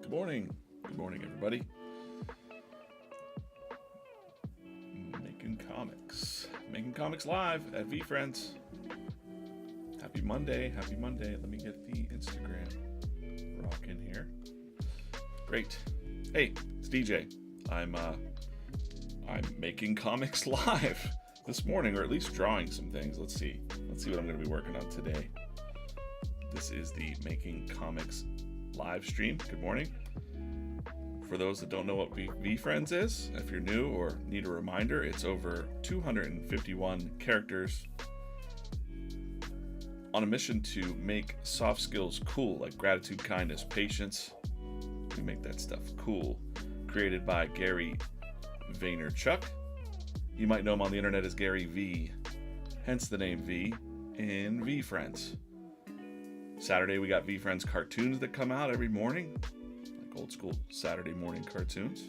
Good morning. Good morning, everybody. Making comics live at VeeFriends. Happy Monday. Happy Monday. Let me get the Instagram rocking here. Great. Hey, it's DJ. I'm making comics live this morning, or at least drawing some things. Let's see what I'm going to be working on today. This is the Making Comics live stream. Good morning. For those that don't know what VeeFriends is, if you're new or need a reminder, it's over 251 characters on a mission to make soft skills cool, like gratitude, kindness, patience. We make that stuff cool. Created by Gary Vaynerchuk. You might know him on the internet as Gary V, hence the name V in VeeFriends. Saturday we got VeeFriends cartoons that come out every morning. Old school Saturday morning cartoons.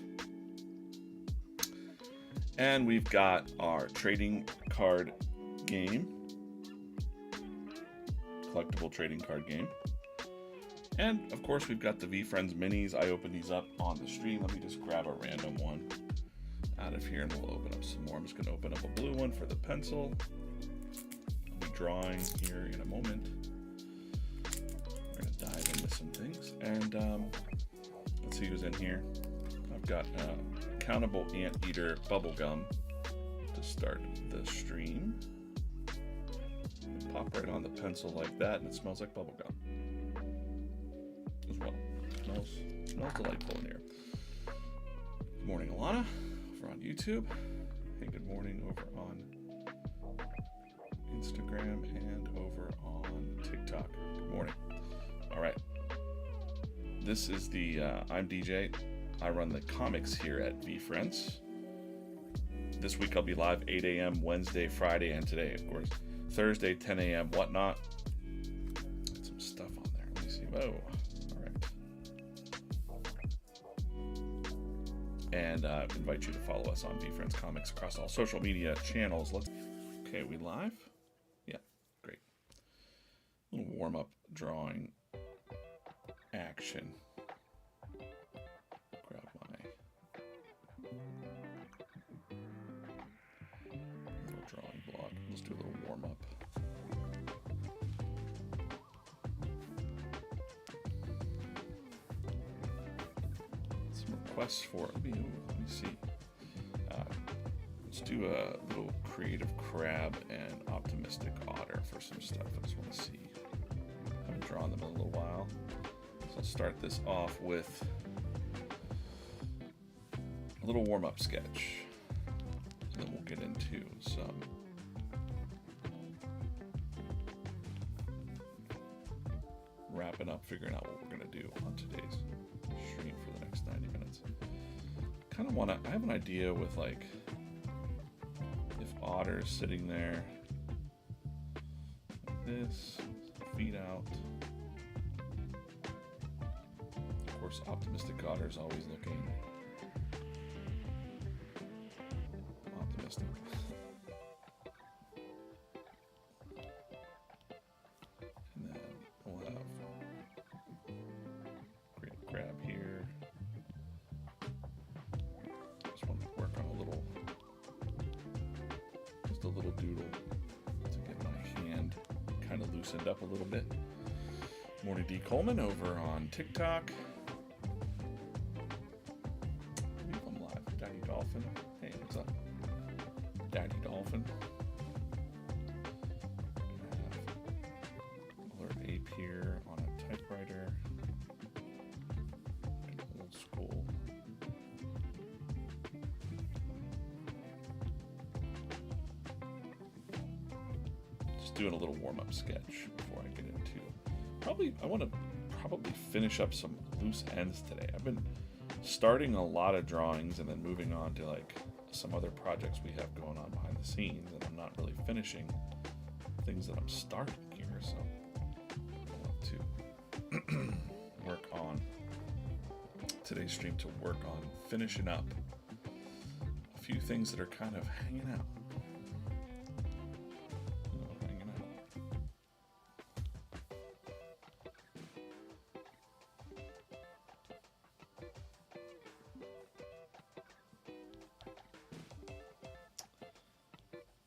And we've got our trading card game, collectible trading card game. And of course we've got the VeeFriends minis. I opened these up on the stream. Let me just grab a random one out of here and we'll open up some more. I'm just going to open up a blue one for the pencil. I'll be drawing here in a moment. We're going to dive into some things. And let's see who's in here. I've got Countable Anteater Bubblegum to start the stream. Pop right on the pencil like that, and it smells like bubblegum as well. Smells delightful in here. Good morning, Alana, over on YouTube. Hey, good morning over on Instagram and over on TikTok. Good morning. All right. This is the, I'm DJ. I run the comics here at VeeFriends. This week I'll be live 8 a.m. Wednesday, Friday, and today, of course. Thursday, 10 a.m. whatnot. Got some stuff on there. Let me see. Whoa. All right. And invite you to follow us on VeeFriends Comics across all social media channels. Okay, we live? Yeah, great. A little warm-up drawing action. Grab my little drawing block. Let's do a little warm up. Some requests for let me see. Let's do a little creative crab and optimistic otter for some stuff. I just want to see. I haven't drawn them in a little while. So I'll start this off with a little warm-up sketch. And then we'll get into some wrapping up, figuring out what we're going to do on today's stream for the next 90 minutes. Kind of want to, I have an idea with like, if Otter's sitting there like this, feet out. Of course, optimistic otter is always looking optimistic. And then we'll have creative grab here. Just want to work on just a little doodle to get my hand kind of loosened up a little bit. Morning D. Coleman over on TikTok. Daddy Dolphin. Hey, what's up? Daddy Dolphin. Alert Ape here on a typewriter. Old school. Just doing a little warm-up sketch before I get into. I want to probably finish up some loose ends today. I've been starting a lot of drawings and then moving on to like some other projects we have going on behind the scenes, and I'm not really finishing things that I'm starting here, so I want to work on today's stream to work on finishing up a few things that are kind of hanging out.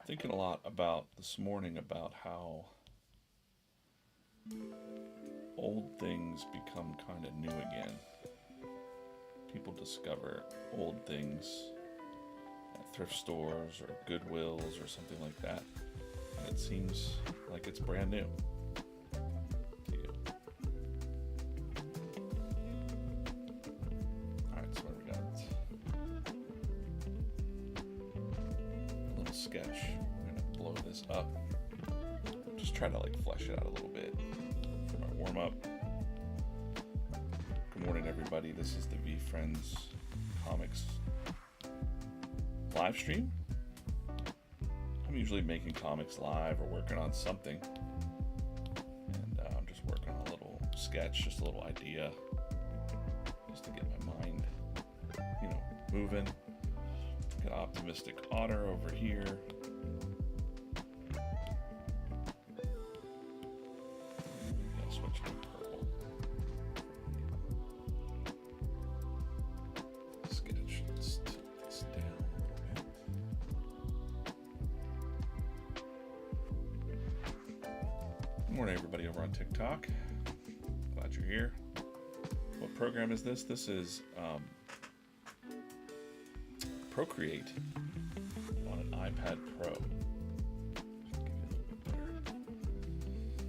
Thinking a lot about this morning about how old things become kind of new again. People discover old things at thrift stores or Goodwills or something like that, and it seems like it's brand new to you. Alright, so we got a little sketch. I'm going to blow this up. Just try to flesh it out a little bit for my warm-up. Good morning, everybody. This is the VeeFriends Comics live stream. I'm usually making comics live or working on something, and I'm just working on a little sketch, just a little idea, just to get my mind, moving. Got Optimistic Otter over here. I'll switch to purple. Sketch. Let's take this down a little bit. Good morning, everybody over on TikTok. Glad you're here. What program is this? This is Procreate on an iPad Pro. Give you a little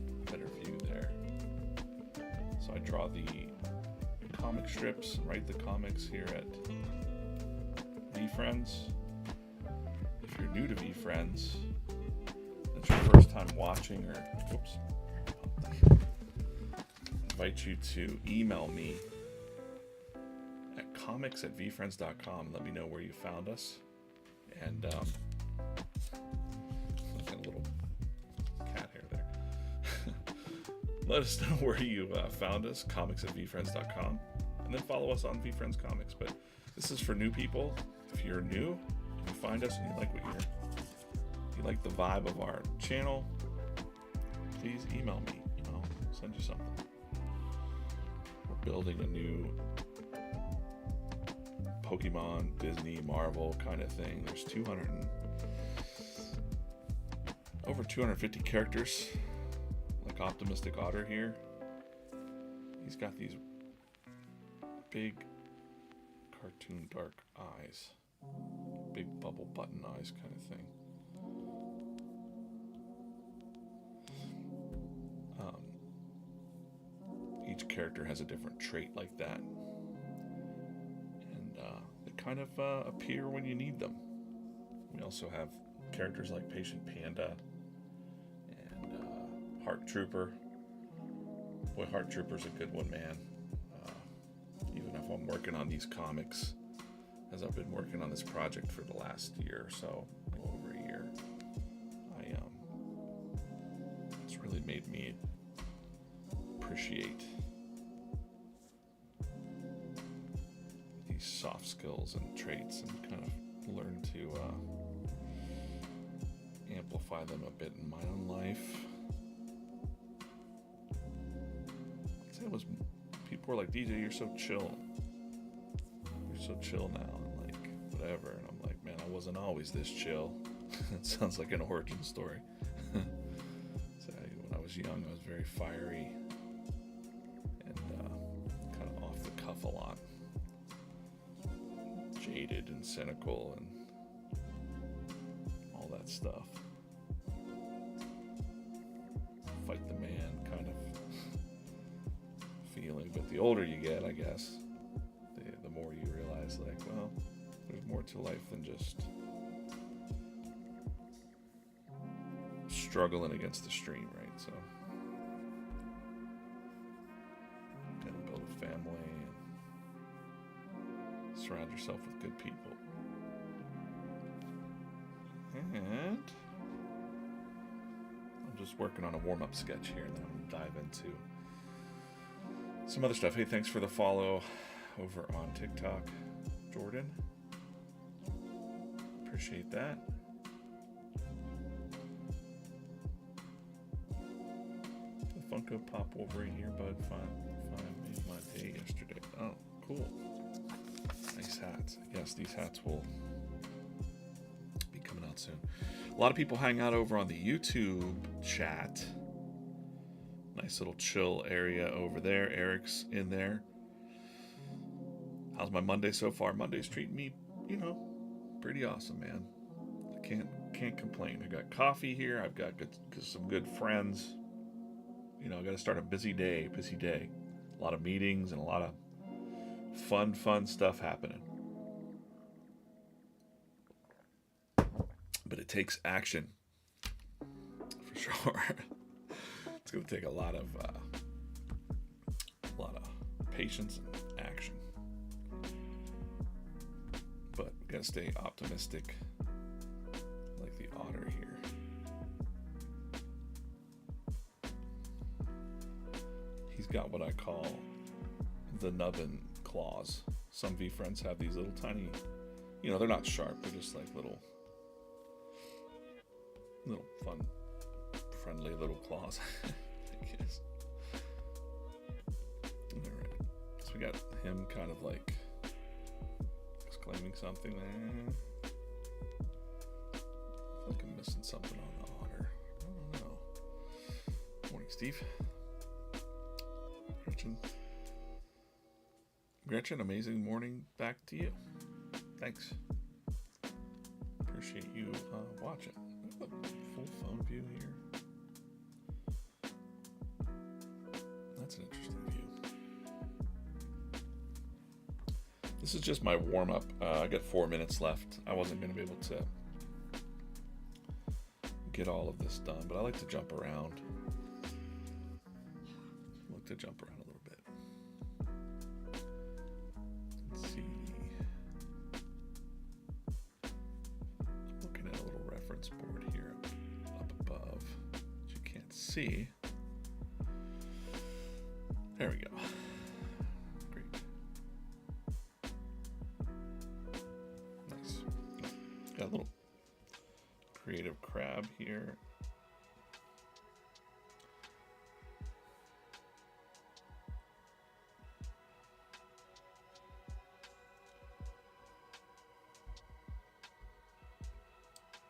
bit better view there. So I draw the comic strips, write the comics here at VeeFriends. If you're new to VeeFriends, it's your first time watching, or I invite you to email me at comics@veefriends.com. Let me know where you found us. And got a little cat hair there. Let us know where you found us, comics@veefriends.com. And then follow us on VeeFriends Comics. But this is for new people. If you're new, if you find us and you like you like the vibe of our channel, please email me and I'll send you something. We're building a new Pokemon, Disney, Marvel kind of thing. There's over 250 characters, like Optimistic Otter here. He's got these big cartoon dark eyes, big bubble button eyes kind of thing. Each character has a different trait like that. They kind of appear when you need them. We also have characters like Patient Panda and Heart Trooper. Boy, Heart Trooper's a good one, man. Even if I'm working on these comics, as I've been working on this project for the last year or so, a little over a year, it's really made me appreciate these soft skills and traits and kind of learn to amplify them a bit in my own life. I'd say people were like, DJ, you're so chill. You're so chill now, and whatever. And I'm like, man, I wasn't always this chill. It sounds like an origin story. So when I was young, I was very fiery and kind of off the cuff a lot. Jaded and cynical and all that stuff. Fight the man kind of feeling. But the older you get, I guess, the more you realize, well, there's more to life than just struggling against the stream, right? So, gotta build a family and surround yourself with good people. And I'm just working on a warm-up sketch here, and then I'm gonna dive into some other stuff. Hey, thanks for the follow over on TikTok, Jordan. Appreciate that. The Funko Pop Wolverine earbud fine made my day yesterday. Oh, cool. Nice hats. Yes, these hats will be coming out soon. A lot of people hang out over on the YouTube chat. Nice little chill area over there. Eric's in there. How's my Monday so far? Monday's treating me, pretty awesome, man. I can't complain. I got coffee here. I've got some good friends. I got to start a busy day. A lot of meetings and a lot of fun stuff happening. But it takes action, for sure. It's going to take a lot of patience and action. But we got to stay optimistic, like the otter here. He's got what I call the nubbin claws. Some VeeFriends have these little tiny, they're not sharp. They're just like little fun, friendly little claws, I guess. Alright, so we got him kind of like exclaiming something there. I feel like I'm missing something on the otter. I don't know. Morning, Steve. Gretchen, amazing morning back to you. Thanks. Appreciate you watching. Full phone view here. That's an interesting view. This is just my warm-up. I got 4 minutes left. I wasn't going to be able to get all of this done, but I like to jump around. A little bit. Let's see. Looking at a little reference board here up above, which you can't see. There we go. Great. Nice. Got a little creative crab here.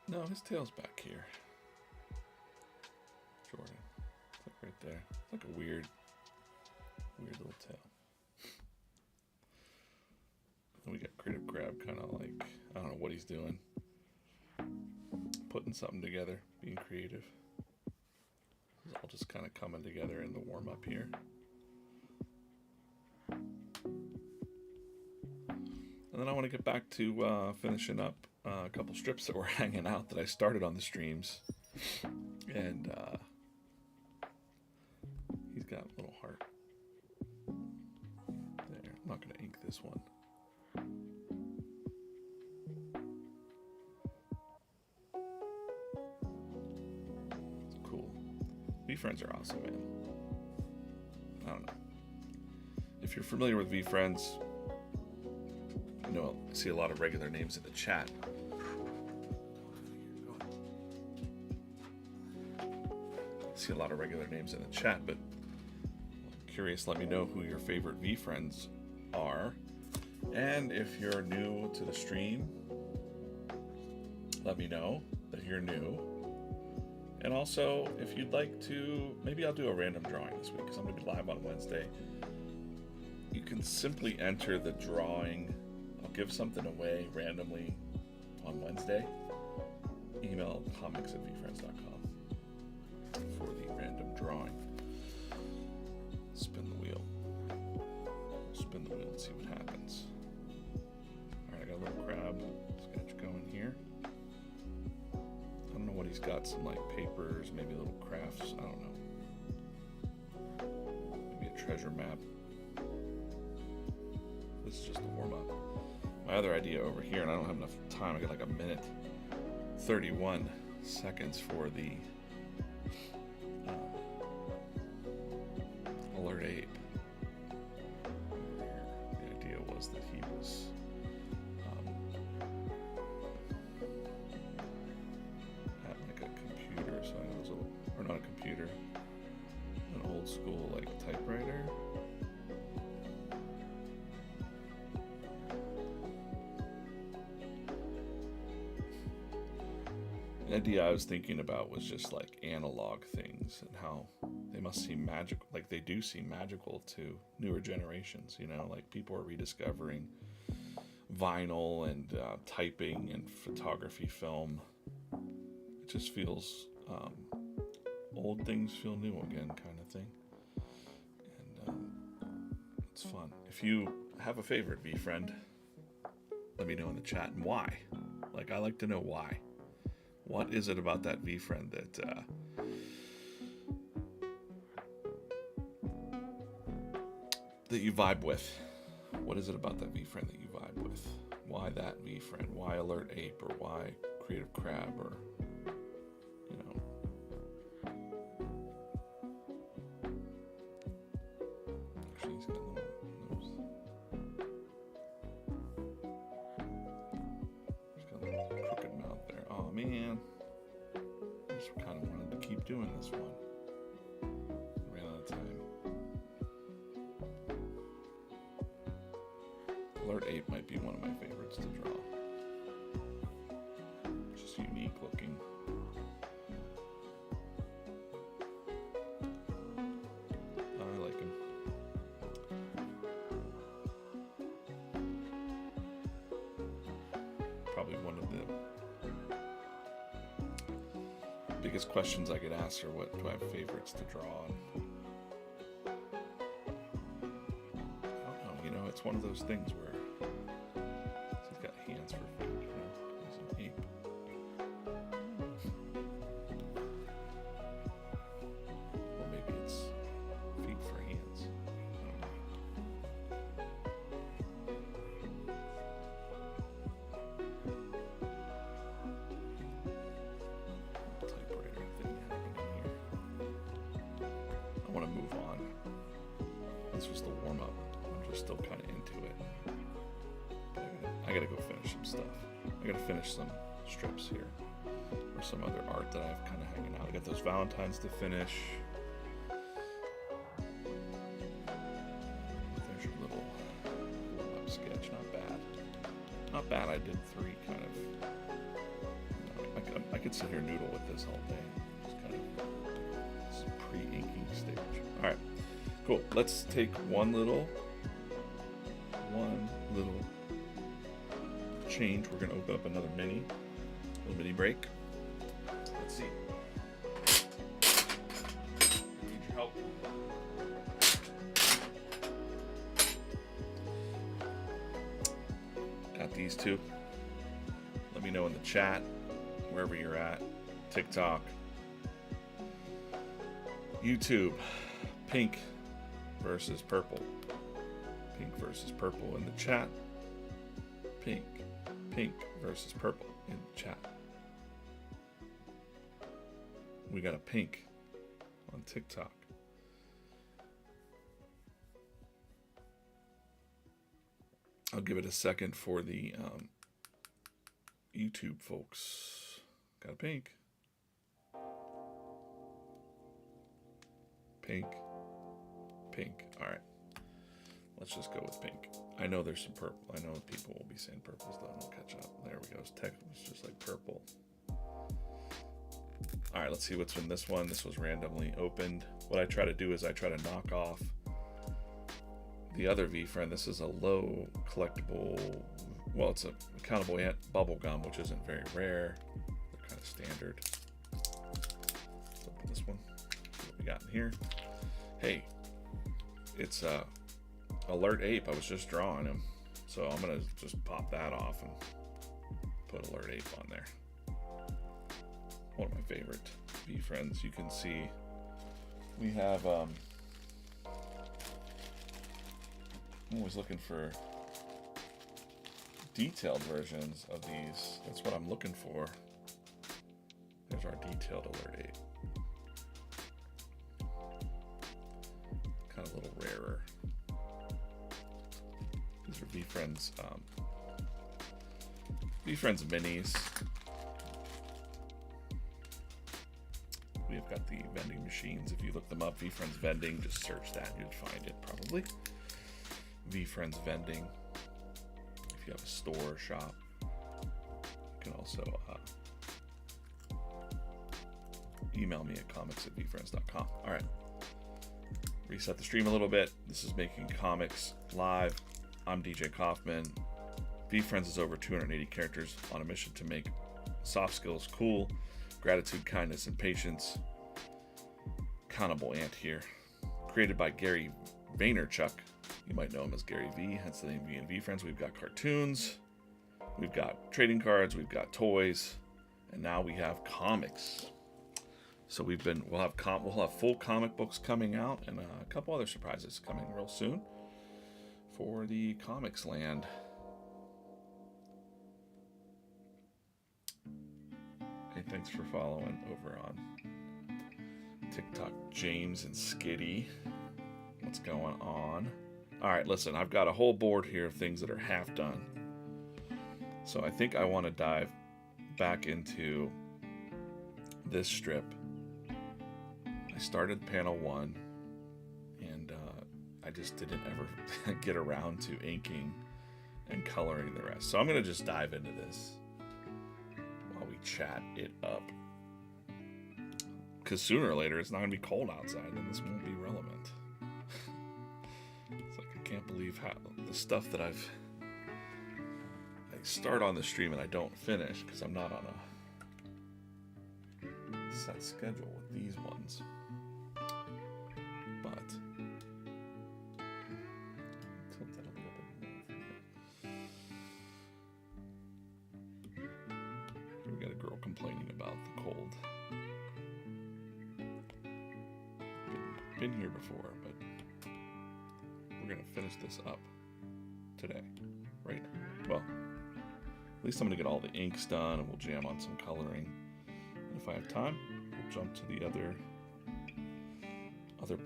No, his tail's back here. Jordan. It's like right there. It's like a weird little tail. And we got Creative Crab kind of like, I don't know what he's doing. Putting something together, being creative. It's all just kind of coming together in the warm up here. And then I want to get back to finishing up a couple strips that were hanging out that I started on the streams. And he's got a little heart there. I'm not going to ink this one. It's cool. VeeFriends are awesome, man. I don't know. If you're familiar with VeeFriends, I see a lot of regular names in the chat. See a lot of regular names in the chat, but I'm curious, let me know who your favorite VeeFriends are. And if you're new to the stream, let me know that you're new. And also, if you'd like to, maybe I'll do a random drawing this week because I'm going to be live on Wednesday. You can simply enter the drawing. I'll give something away randomly on Wednesday. Email comics@veefriends.com for the random drawing. Spin the wheel. Spin the wheel and see what happens. Alright, I got a little crab sketch going here. I don't know what he's got, some like papers, maybe little crafts, I don't know. Maybe a treasure map. This is just a warm-up. My other idea over here, and I don't have enough time, I got like a minute 31 seconds for the alert ape. The idea was that he was at like a computer, so it was or not a computer, an old school like typewriter. The idea I was thinking about was just like analog things and how they must seem magical, like they do seem magical to newer generations, you know, like people are rediscovering vinyl and typing and photography, film. It just feels old things feel new again, kind of thing. And it's fun. If you have a favorite VeeFriend, let me know in the chat and why. Like, I like to know why. What is it about that VeeFriend that you vibe with? What is it about that VeeFriend that you vibe with? Why that VeeFriend? Why Alert Ape? Or why Creative Crab? Or, you know. Actually, he's got a little nose. He's got a little crooked mouth there. Oh man. I just kind of wanted to keep doing this one. Ran out of time. Alert Ape might be one of my favorites to draw. Just unique looking. I like him. Probably one of the biggest questions I get asked are, what do I have favorites to draw? And I don't know, you know, it's one of those things where he's got hands for feet, you know, he's an ape. Or maybe it's feet for hands. I don't know. Typewriter thing happening here. I want to move on. This was the warm-up. I'm just still kind of into it. I gotta go finish some stuff. I gotta finish some strips here, or some other art that I have kind of hanging out. I got those Valentines to finish. There's your little warm-up sketch. Not bad. Not bad. I did 3 kind of. I could sit here and noodle with this all day. Just kind of this pre-inking stage. All right, cool. Let's take one little change. We're gonna open up another little mini break. Let's see. Need your help. Got these two. Let me know in the chat, wherever you're at. TikTok, YouTube. Pink versus purple. Pink versus purple in the chat. Pink versus purple in the chat. We got a pink on TikTok. I'll give it a second for the YouTube folks. Got a pink. Pink. All right. Let's just go with pink. I know there's some purple. I know people will be saying purples though. I'll catch up. There we go. It's just like purple. All right, let's see what's in this one. This was randomly opened. What I try to do is I try to knock off the other VeeFriend. This is a low collectible. Well, it's a countable ant bubble gum, which isn't very rare. They're kind of standard. Let's open this one. See what we got in here. Hey, it's Alert Ape. I was just drawing him, so I'm gonna just pop that off and put Alert Ape on there. One of my favorite VeeFriends. You can see we have I'm always looking for detailed versions of these. That's what I'm looking for. There's our detailed Alert Ape. Kind of a little rarer. These are VeeFriends VeeFriends minis. We've got the vending machines. If you look them up, VeeFriends vending, just search that, you'd find it probably. VeeFriends vending. If you have a store or shop, you can also email me at comics@VeeFriends.com. All right. Reset the stream a little bit. This is Making Comics Live. I'm DJ Kaufman. VeeFriends is over 280 characters on a mission to make soft skills cool. Gratitude, kindness, and patience. Accountable Ant here. Created by Gary Vaynerchuk. You might know him as Gary V, hence the name V and VeeFriends. We've got cartoons, we've got trading cards, we've got toys, and now we have comics. So we'll have full comic books coming out, and a couple other surprises coming real soon for the comics land. Hey, thanks for following over on TikTok, James and Skitty. What's going on? All right, listen, I've got a whole board here of things that are half done. So I think I want to dive back into this strip. I started panel 1, and I just didn't ever get around to inking and coloring the rest. So I'm going to just dive into this while we chat it up. Because sooner or later, it's not going to be cold outside, and this won't be relevant. It's like, I can't believe how the stuff that I start on the stream and I don't finish because I'm not on a set schedule with these ones. But tilt that a little bit more. We got a girl complaining about the cold. Been here before, but we're gonna finish this up today, right now. Well, at least I'm gonna get all the inks done, and we'll jam on some coloring. And if I have time, we'll jump to the other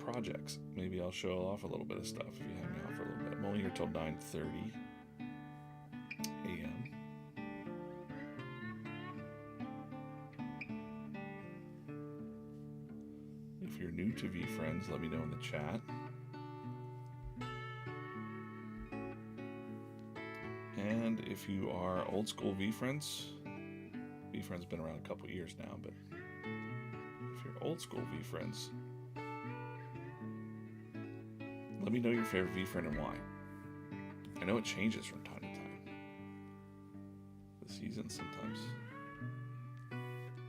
projects. Maybe I'll show off a little bit of stuff if you hang out for a little bit. I'm only here till 9:30 a.m. If you're new to VeeFriends, let me know in the chat. And if you are old school VeeFriends, VeeFriends been around a couple years now, but if you're old school VeeFriends, let me know your favorite VeeFriend and why. I know it changes from time to time. The seasons sometimes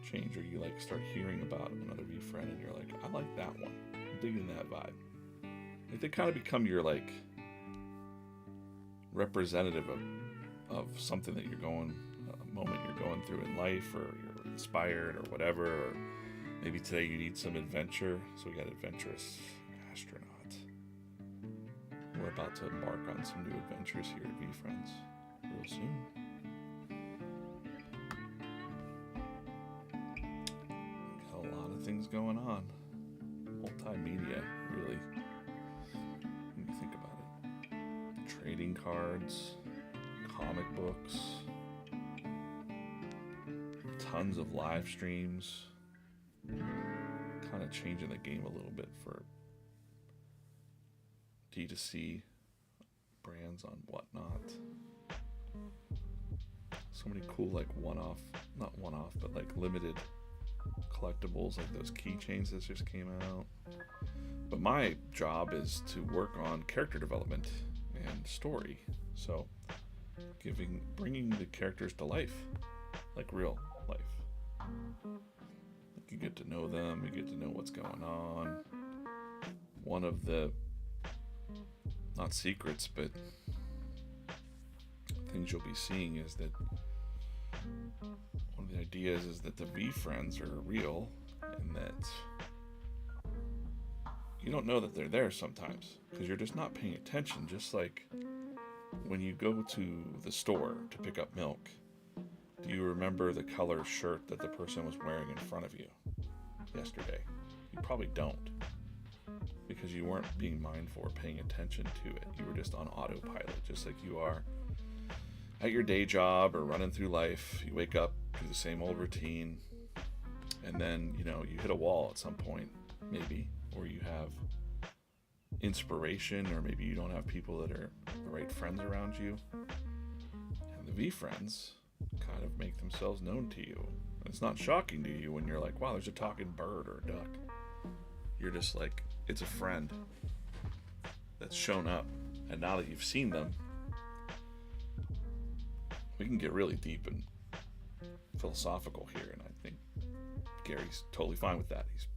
change, or you like start hearing about another VeeFriend and you're like, I like that one. I'm digging that vibe. Like, they kind of become your like representative of something that you're going, a moment you're going through in life, or you're inspired or whatever, or maybe today you need some adventure. So we got Adventurous Astronaut. We're about to embark on some new adventures here at VeeFriends real soon. Got a lot of things going on. Multimedia, really, when you think about it. Trading cards, comic books, tons of live streams, kind of changing the game a little bit for D2C brands on Whatnot. So many cool, like not one-off, but like limited collectibles, like those keychains that just came out. But my job is to work on character development and story. So bringing the characters to life, like real life. You get to know them, you get to know what's going on. One of the, not secrets, but things you'll be seeing is that one of the ideas is that the VeeFriends are real, and that you don't know that they're there sometimes because you're just not paying attention. Just like when you go to the store to pick up milk, do you remember the color shirt that the person was wearing in front of you yesterday? You probably don't, because you weren't being mindful or paying attention to it. You were just on autopilot, just like you are at your day job or running through life. You wake up, do the same old routine, and then, you hit a wall at some point, maybe, or you have inspiration, or maybe you don't have people that are the right friends around you. And the VeeFriends kind of make themselves known to you. It's not shocking to you when you're like, wow, there's a talking bird or a duck. You're just like, it's a friend that's shown up. And now that you've seen them, we can get really deep and philosophical here. And I think Gary's totally fine with that. He's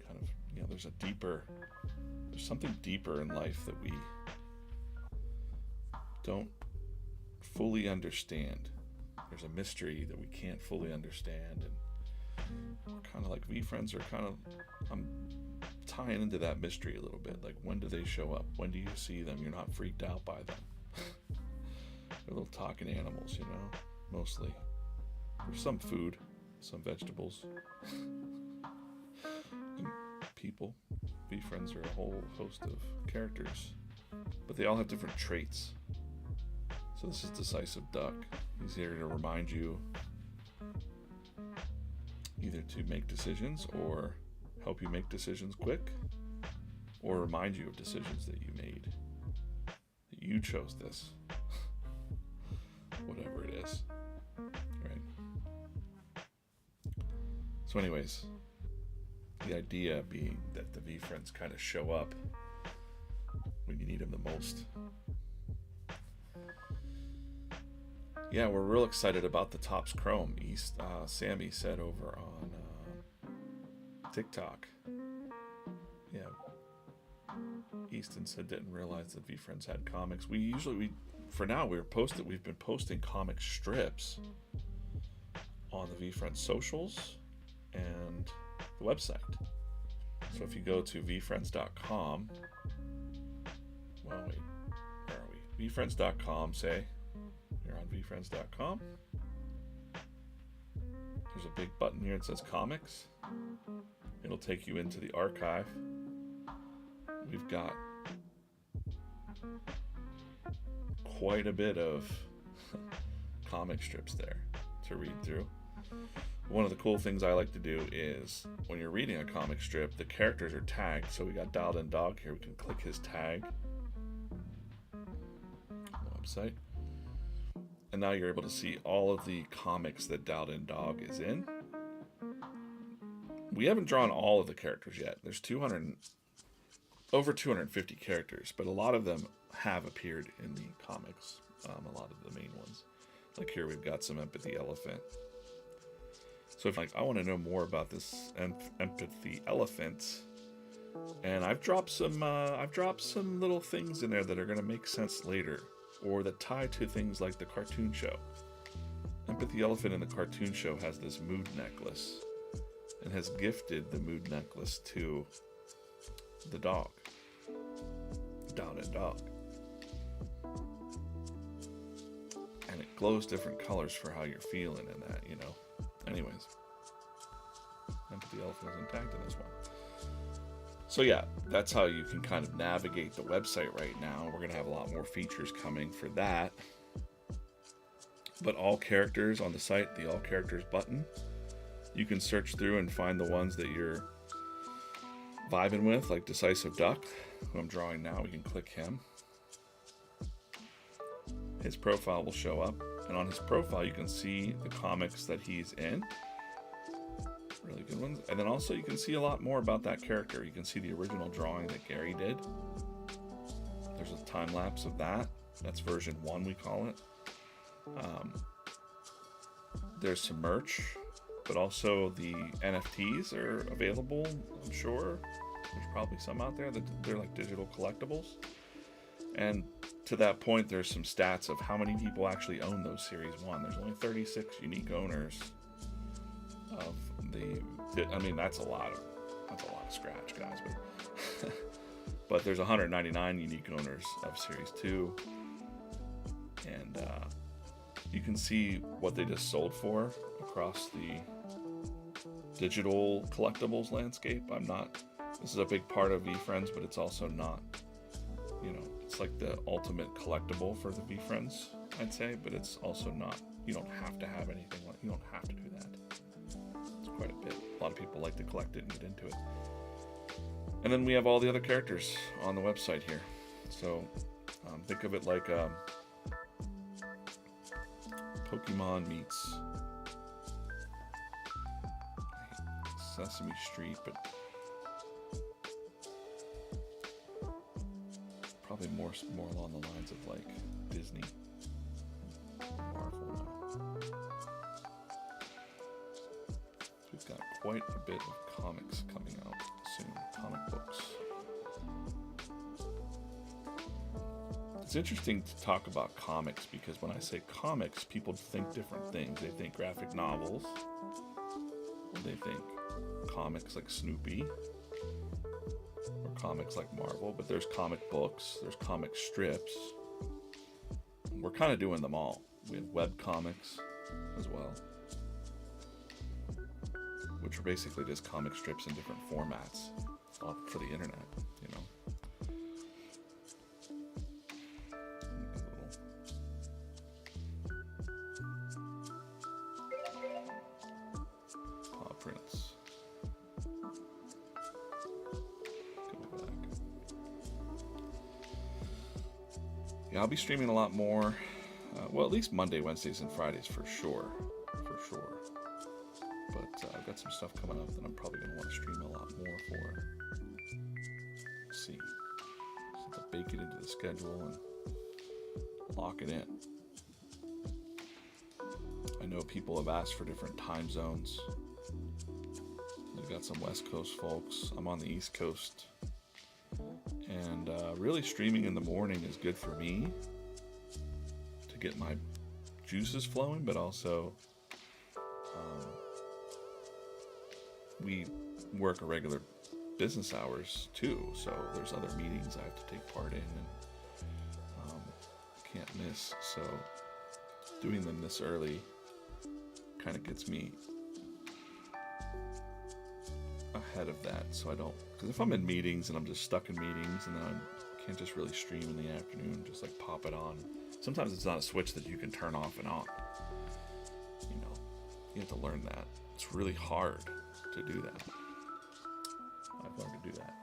kind of, there's something deeper in life that we don't fully understand. There's a mystery that we can't fully understand, and kind of like VeeFriends are I'm tying into that mystery a little bit. Like, when do they show up? When do you see them? You're not freaked out by them. They're little talking animals, mostly. There's some food, some vegetables, and people. VeeFriends are a whole host of characters, but they all have different traits. So this is Decisive Duck. He's here to remind you either to make decisions or help you make decisions quick, or remind you of decisions that you made. That you chose this. Whatever it is. Right? So anyways, the idea being that the VeeFriends kind of show up when you need them the most. Yeah, we're real excited about the Topps Chrome. Sammy said over on TikTok. Yeah, Easton said didn't realize that VeeFriends had comics. We've been posting comic strips on the VeeFriends socials and the website. So if you go to VeeFriends.com, where are we? VeeFriends.com, say. You're on VeeFriends.com. There's a big button here that says comics. It'll take you into the archive. We've got quite a bit of comic strips there to read through. One of the cool things I like to do is when you're reading a comic strip, the characters are tagged. So we got Dialed In Dog here. We can click his tag on the website. And now you're able to see all of the comics that Dialed In Dog is in. We haven't drawn all of the characters yet. There's over 250 characters, but a lot of them have appeared in the comics. A lot of the main ones. Like here we've got some Empathy Elephant. So if I want to know more about this Empathy Elephant, and I've dropped some little things in there that are going to make sense later, or that tie to things like the cartoon show. Empathy Elephant in the cartoon show has this mood necklace, and has gifted the mood necklace to the dog, Dialed In Dog, and it glows different colors for how you're feeling in that, Anyways, Empathy Elephant isn't tagged in this one. So yeah, that's how you can kind of navigate the website right now. We're going to have a lot more features coming for that. But all characters on the site, the All Characters button, you can search through and find the ones that you're vibing with, like Decisive Duck, who I'm drawing now. We can click him. His profile will show up. And on his profile, you can see the comics that he's in. Really good ones. And then also you can see a lot more about that character. You can see the original drawing that Gary did. There's a time lapse of that. That's version 1, we call it. There's some merch, but also the NFTs are available, I'm sure. There's probably some out there that they're like digital collectibles. And to that point, there's some stats of how many people actually own those Series 1. There's only 36 unique owners of that's a lot of scratch, guys. But there's 199 unique owners of Series 2. And you can see what they just sold for across the digital collectibles landscape. This is a big part of VeeFriends, but it's also not, it's like the ultimate collectible for the VeeFriends, I'd say, but it's also not, you don't have to have anything you don't have to do that. It's quite a bit. A lot of people like to collect it and get into it. And then we have all the other characters on the website here. So think of it like Pokemon meets Sesame Street, but probably more along the lines of like Disney, Marvel now. We've got quite a bit of comics coming out soon, comic books. It's interesting to talk about comics because when I say comics, people think different things. They think graphic novels, they think comics like Snoopy, or comics like Marvel, but there's comic books, there's comic strips. We're kind of doing them all. We have web comics as well, which are basically just comic strips in different formats for the internet, you know. Paw prints. Go back. Yeah, I'll be streaming a lot more. Well, at least Monday, Wednesdays, and Fridays for sure. But I've got some stuff coming up that I'm probably going to want to stream a lot more for. We'll see. So to bake it into the schedule and lock it in. I know people have asked for different time zones. We've got some West Coast folks. I'm on the East Coast. And really streaming in the morning is good for me to get my juices flowing, but also we work a regular business hours too, so there's other meetings I have to take part in and can't miss. So doing them this early kind of gets me ahead of that, so I don't, because if I'm in meetings and I'm just stuck in meetings and then I can't just really stream in the afternoon, just like pop it on. Sometimes it's not a switch that you can turn off and on. You know, you have to learn that. It's really hard to do that. I've learned to do that.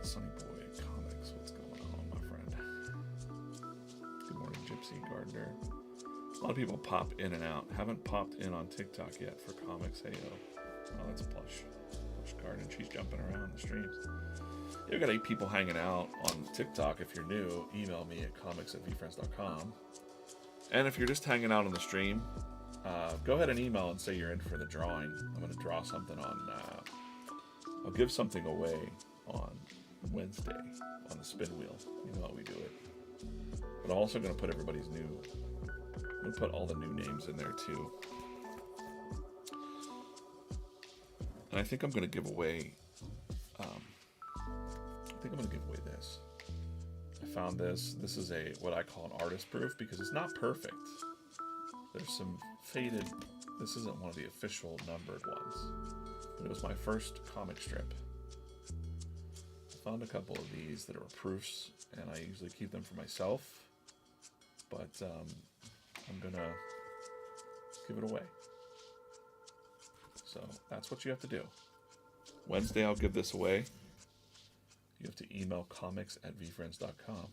Sunny Boy Comics, what's going on, my friend? Good morning, Gypsy Gardner. A lot of people pop in and out. Haven't popped in on TikTok yet for Comics AO. Oh, that's a plush garden. She's jumping around the streams. Yeah, we've got 8 people hanging out on TikTok. If you're new, email me at comics@VeeFriends.com. And if you're just hanging out on the stream, go ahead and email and say you're in for the drawing. I'm going to draw something on, I'll give something away on Wednesday on the spin wheel. You know how we do it. But I'm also going to put everybody's new, I'm going to put all the new names in there too. And I think I'm going to give away, this. I found this. This is what I call an artist proof because it's not perfect. There's some faded, this isn't one of the official numbered ones, but it was my first comic strip. I found a couple of these that are proofs, and I usually keep them for myself, but I'm gonna give it away. So that's what you have to do. Wednesday I'll give this away. You have to email comics@VeeFriends.com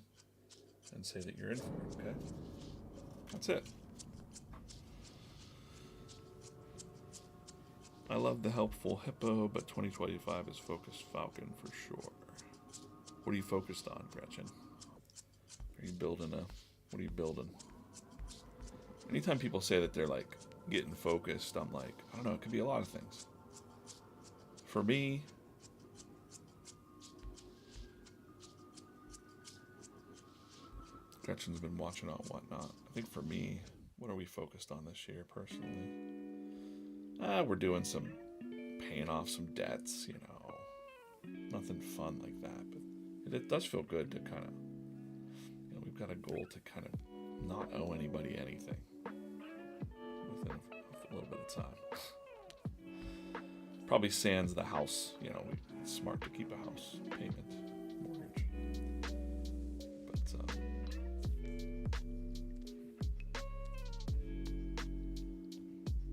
and say that you're in for it, okay? That's it. I love the helpful hippo, but 2025 is focused Falcon for sure. What are you focused on, Gretchen? Are you building what are you building? Anytime people say that they're like getting focused, I'm like, I don't know, it could be a lot of things. For me, Gretchen's been watching on whatnot. I think for me, what are we focused on this year personally? We're doing some paying off some debts, you know. Nothing fun like that, but it does feel good to kind of, you know, we've got a goal to kind of not owe anybody anything within a little bit of time. Probably sans the house, you know, it's smart to keep a house payment, mortgage.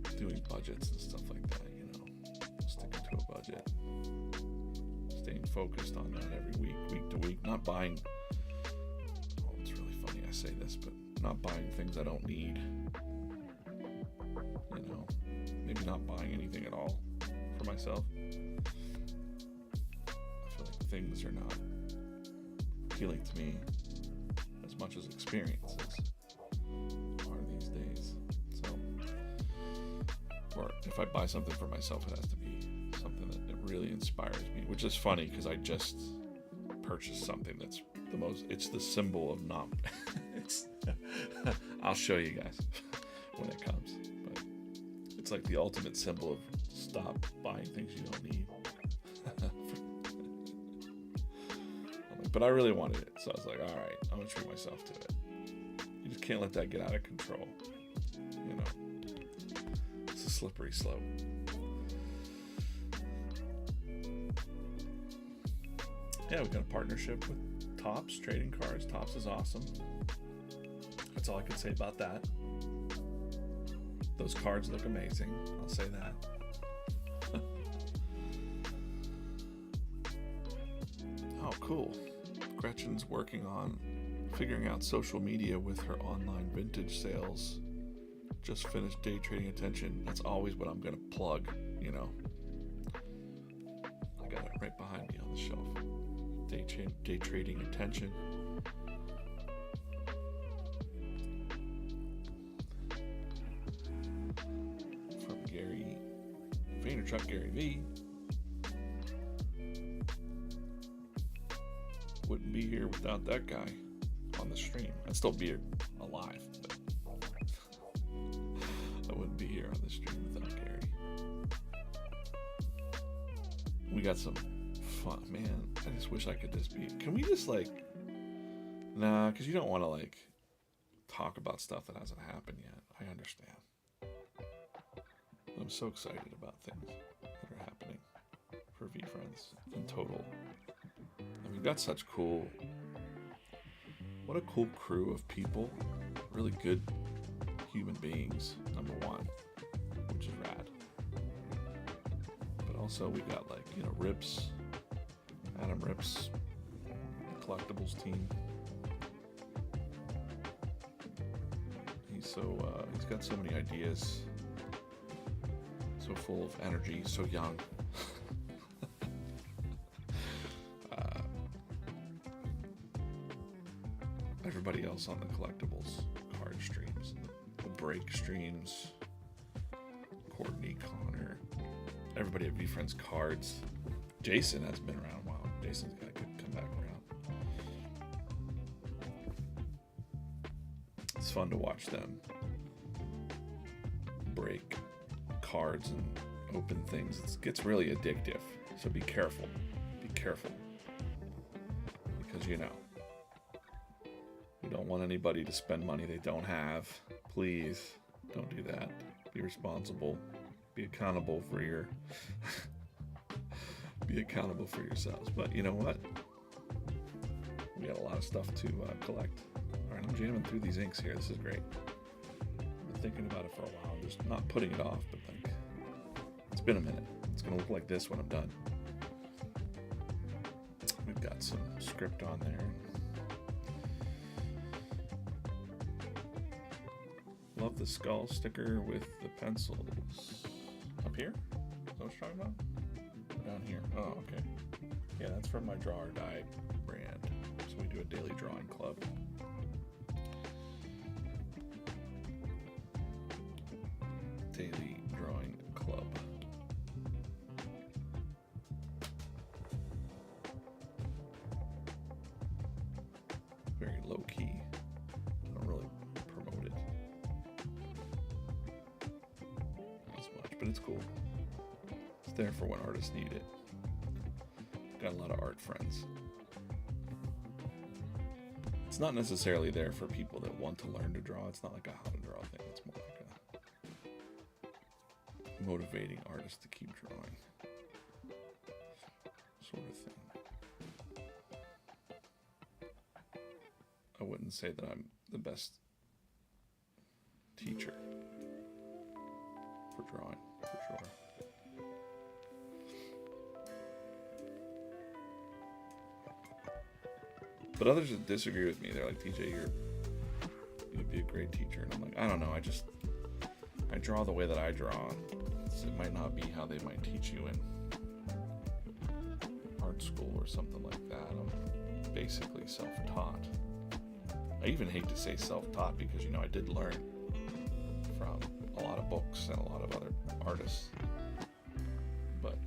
But doing budgets and stuff like that, you know, sticking to a budget, staying focused on that every week to week, not buying, oh, it's really funny I say this, but not buying things I don't need. you know, maybe not buying anything at all for myself. I feel like things are not appealing to me as much as experiences are these days. So, or if I buy something for myself, it has to be something that really inspires me, which is funny because I just purchased something that's it's the symbol of not, I'll show you guys when it comes, but it's like the ultimate symbol of stop buying things you don't need. But I really wanted it, so I was like, all right, I'm gonna treat myself to it. You just can't let that get out of control, you know. It's a slippery slope. Yeah, we got a partnership with Topps Trading Cards. Topps is awesome. That's all I can say about that. Those cards look amazing, I'll say that. Oh, cool. Gretchen's working on figuring out social media with her online vintage sales. Just finished day trading attention. That's always what I'm going to plug, you know. I got it right behind me on the shelf. Day trading attention. From Gary Vaynerchuk, Gary V. Wouldn't be here without that guy on the stream. I'd still be alive, but I wouldn't be here on the stream without Gary. We got some fun, man. I just wish I could just be. Can we just like? Nah, because you don't want to like talk about stuff that hasn't happened yet. I understand. I'm so excited about things that are happening for VeeFriends in total. And we've got such cool. What a cool crew of people. Really good human beings. Number one, which is rad. But also we got like, you know, Rips. Adam Rips, the collectibles team. He's got so many ideas, so full of energy, so young. Everybody else on the collectibles card streams, the break streams, Courtney, Connor, everybody at VeeFriends Cards. Jason has been around a while. Jason's got to come back around. It's fun to watch them break cards and open things. It gets really addictive. So be careful. Be careful. Because, you know, we don't want anybody to spend money they don't have. Please don't do that. Be responsible. Be accountable for your... Be accountable for yourselves. But you know what? We got a lot of stuff to collect. All right, I'm jamming through these inks here. This is great. I've been thinking about it for a while. Just not putting it off, but like, it's been a minute. It's going to look like this when I'm done. We've got some script on there. Love the skull sticker with the pencils. Up here? Is that what you're talking about? Down here. Oh, okay. Yeah, that's from my Draw or Die brand. So we do a daily drawing club. Daily drawing club. Very low key. I don't really promote it as much, but it's cool. It's there for when artists need it. Got a lot of art friends. It's not necessarily there for people that want to learn to draw. It's not like a how to draw thing. It's more like a motivating artists to keep drawing sort of thing. I wouldn't say that I'm the best teacher for drawing, for sure. But others that disagree with me, they're like, TJ, you'd be a great teacher. And I'm like, I don't know, I draw the way that I draw. So it might not be how they might teach you in art school or something like that. I'm basically self-taught. I even hate to say self-taught because, I did learn from a lot of books and a lot of other artists. But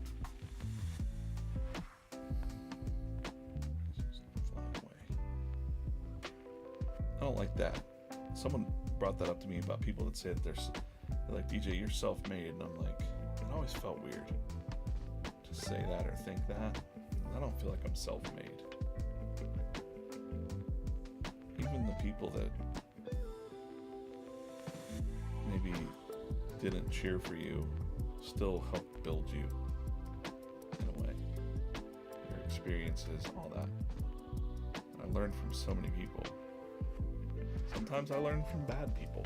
flying away. I don't like that. Someone brought that up to me about people that say that they're like, DJ, you're self-made, and I'm like, it always felt weird to say that or think that. I don't feel like I'm self-made. Even the people that maybe didn't cheer for you still helped build you in a way. Your experiences, all that. And I learned from so many people. Sometimes I learned from bad people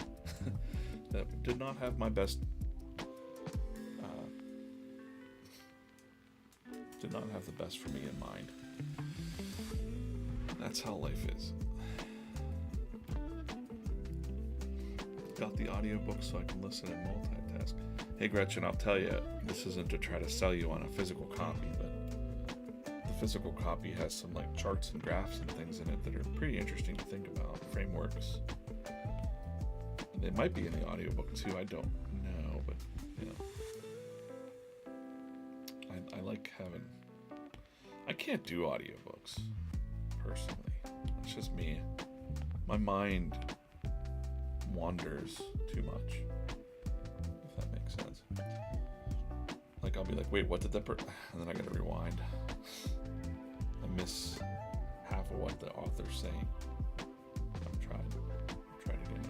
that did not have my best, did not have the best for me in mind. That's how life is. Got the audiobook so I can listen and multitask. Hey Gretchen, I'll tell you, this isn't to try to sell you on a physical copy, but the physical copy has some like charts and graphs and things in it that are pretty interesting to think about, frameworks. And they might be in the audiobook too, I don't know, but I like having, I can't do audiobooks personally. It's just me. My mind wanders too much, if that makes sense. Like I'll be like, wait, what did that and then I gotta rewind. I miss half of what the author's saying. I've tried again.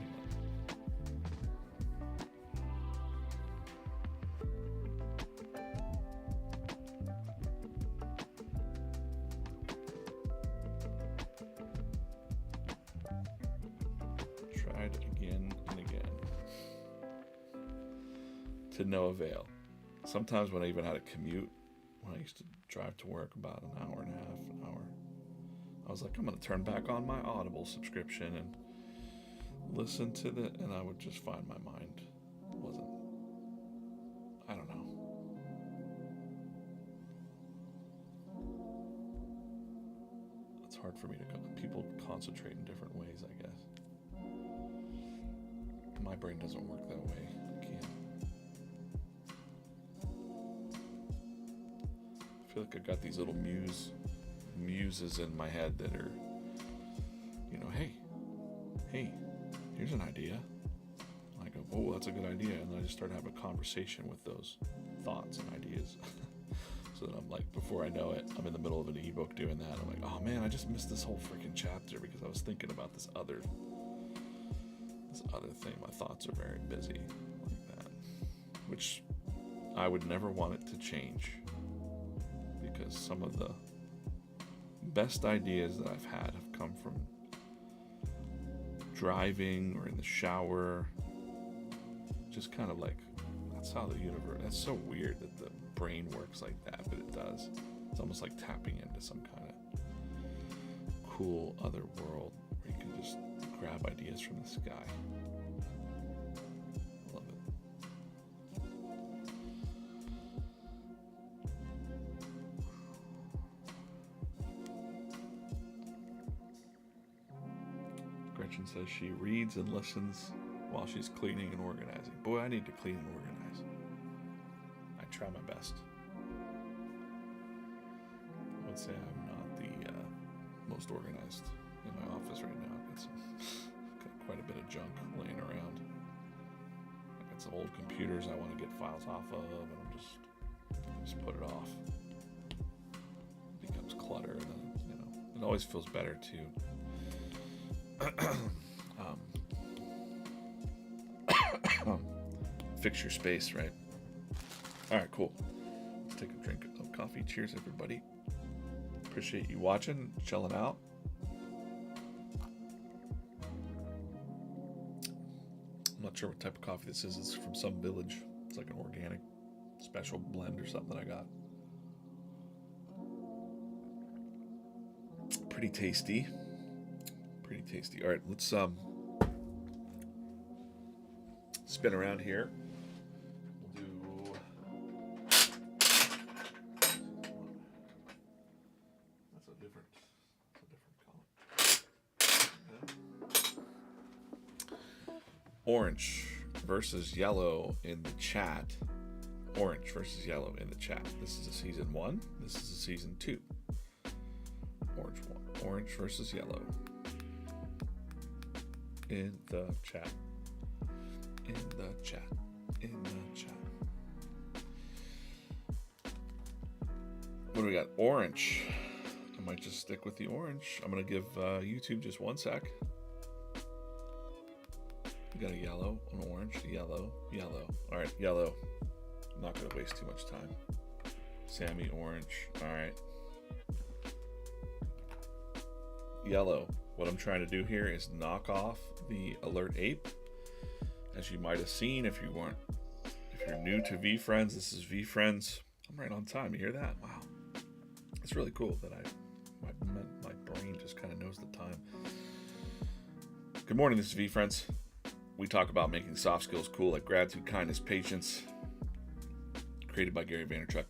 Tried again and again. To no avail. Sometimes when I even had a commute, when I used to drive to work about an hour and a half, an hour, I was like, I'm going to turn back on my Audible subscription and listen to and I would just find my mind wasn't, I don't know. It's hard for me to, people concentrate in different ways, I guess. My brain doesn't work that way. I can't. I feel like I got these little muses in my head that are, hey, here's an idea. And I go, oh, that's a good idea. And then I just start having a conversation with those thoughts and ideas. So that I'm like, before I know it, I'm in the middle of an ebook doing that. I'm like, oh man, I just missed this whole freaking chapter because I was thinking about this other thing. My thoughts are very busy like that, which I would never want it to change, because some of the best ideas that I've had have come from driving or in the shower, just kind of like, that's how the universe, that's so weird that the brain works like that, but it does. It's almost like tapping into some kind of cool other world where you can just grab ideas from the sky. Love it. Gretchen says she reads and listens while she's cleaning and organizing. Boy, I need to clean and organize. I try my best. I would say I'm not the most organized in my office right now. I've got quite a bit of junk laying around. I got some old computers I want to get files off of, and I just put it off. It becomes clutter, and then, it always feels better to fix your space, right? All right, cool. Let's take a drink of coffee. Cheers, everybody. Appreciate you watching, chilling out. I'm not sure what type of coffee this is. It's from some village. It's like an organic special blend or something I got. Pretty tasty. Pretty tasty. All right, let's spin around here. orange versus yellow in the chat. Orange versus yellow in the chat. This is a season 1. This is a season 2. Orange versus yellow in the chat. In the chat. In the chat. What do we got? Orange. I might just stick with the orange. I'm going to give YouTube just 1 sec. We got a yellow, an orange, a yellow, yellow. All right, yellow. I'm not going to waste too much time. Sammy, orange. All right. Yellow. What I'm trying to do here is knock off the alert ape. As you might have seen, if you're new to VeeFriends, this is VeeFriends. I'm right on time. You hear that? Wow. It's really cool that my brain just kind of knows the time. Good morning, this is VeeFriends. We talk about making soft skills cool, like gratitude, kindness, patience. Created by Gary Vaynerchuk,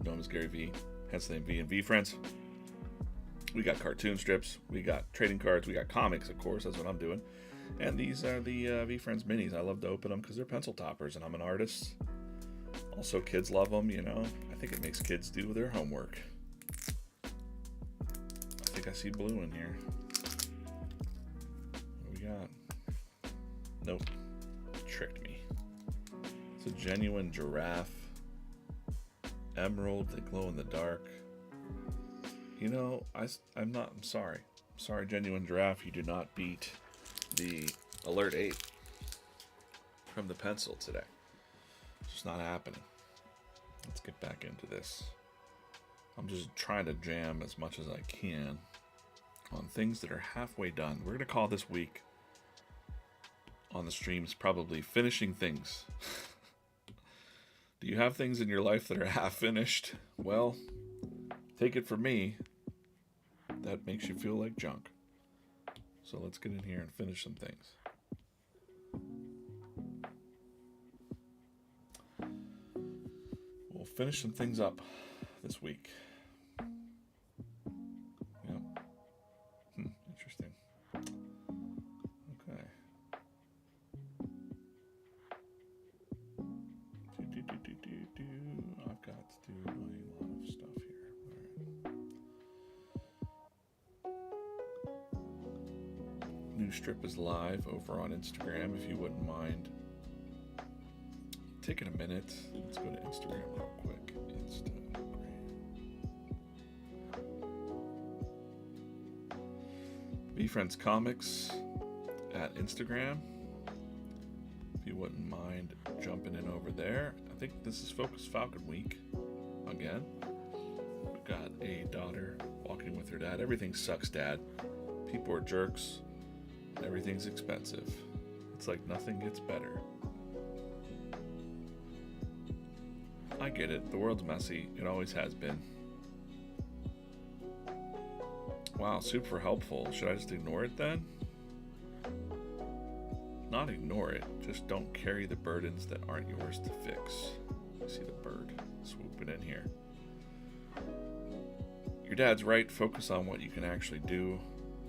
known as Gary V, hence the name V and VeeFriends. We got cartoon strips, we got trading cards, we got comics, of course, that's what I'm doing. And these are the VeeFriends minis. I love to open them because they're pencil toppers, and I'm an artist. Also, kids love them, you know. I think it makes kids do their homework. I think I see blue in here. What do we got? Nope. Tricked me. It's a genuine giraffe. Emerald, they glow in the dark. You know, I'm sorry. I'm sorry, genuine giraffe, you do not beat the alert 8 from the pencil today. It's just not happening. Let's get back into this. I'm just trying to jam as much as I can on things that are halfway done. We're going to call this week on the streams probably finishing things. Do you have things in your life that are half finished? Well, take it from me, that makes you feel like junk. So let's get in here and finish some things. We'll finish some things up this week. Yep. Interesting. Okay. I've got to do a lot of stuff here. All right. New strip is live over on Instagram, if you wouldn't mind taking a minute. Let's go to Instagram real quick. Instagram. VeeFriends Comics at Instagram. If you wouldn't mind jumping in over there. I think this is Focus Falcon week again. We've got a daughter walking with her dad. Everything sucks, Dad. People are jerks. Everything's expensive. It's like nothing gets better. I get it. The world's messy. It always has been. Wow, super helpful. Should I just ignore it then? Not ignore it. Just don't carry the burdens that aren't yours to fix. You see the bird swooping in here. Your dad's right. Focus on what you can actually do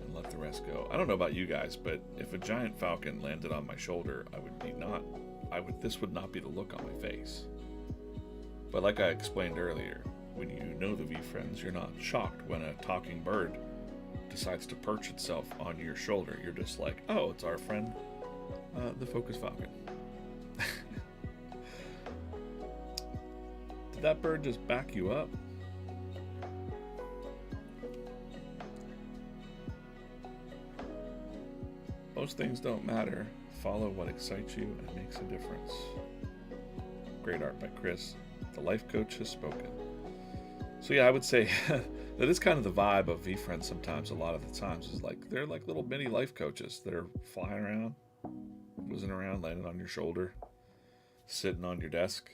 and let the rest go. I don't know about you guys, but if a giant falcon landed on my shoulder, this would not be the look on my face. But like I explained earlier, when you know the VeeFriends, you're not shocked when a talking bird decides to perch itself on your shoulder. You're just like, oh, it's our friend, the Focus Falcon. Did that bird just back you up? Most things don't matter. Follow what excites you and makes a difference. Great art by Chris. The life coach has spoken. So yeah, I would say that is kind of the vibe of VeeFriends sometimes. A lot of the times is like they're like little mini life coaches that are flying around, whizzing around, landing on your shoulder, sitting on your desk.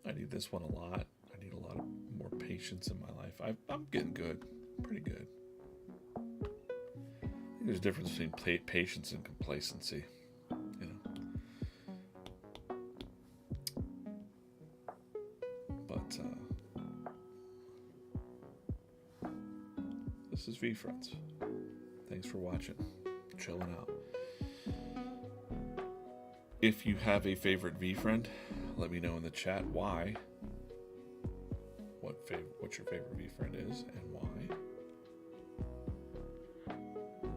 I need this one a lot. I need a lot of more patience in my life. I'm getting good, pretty good. I think there's a difference between patience and complacency. This is VeeFriends. Thanks for watching. chilling out. If you have a favorite V-friend, let me know in the chat why. What your favorite V-friend is and why.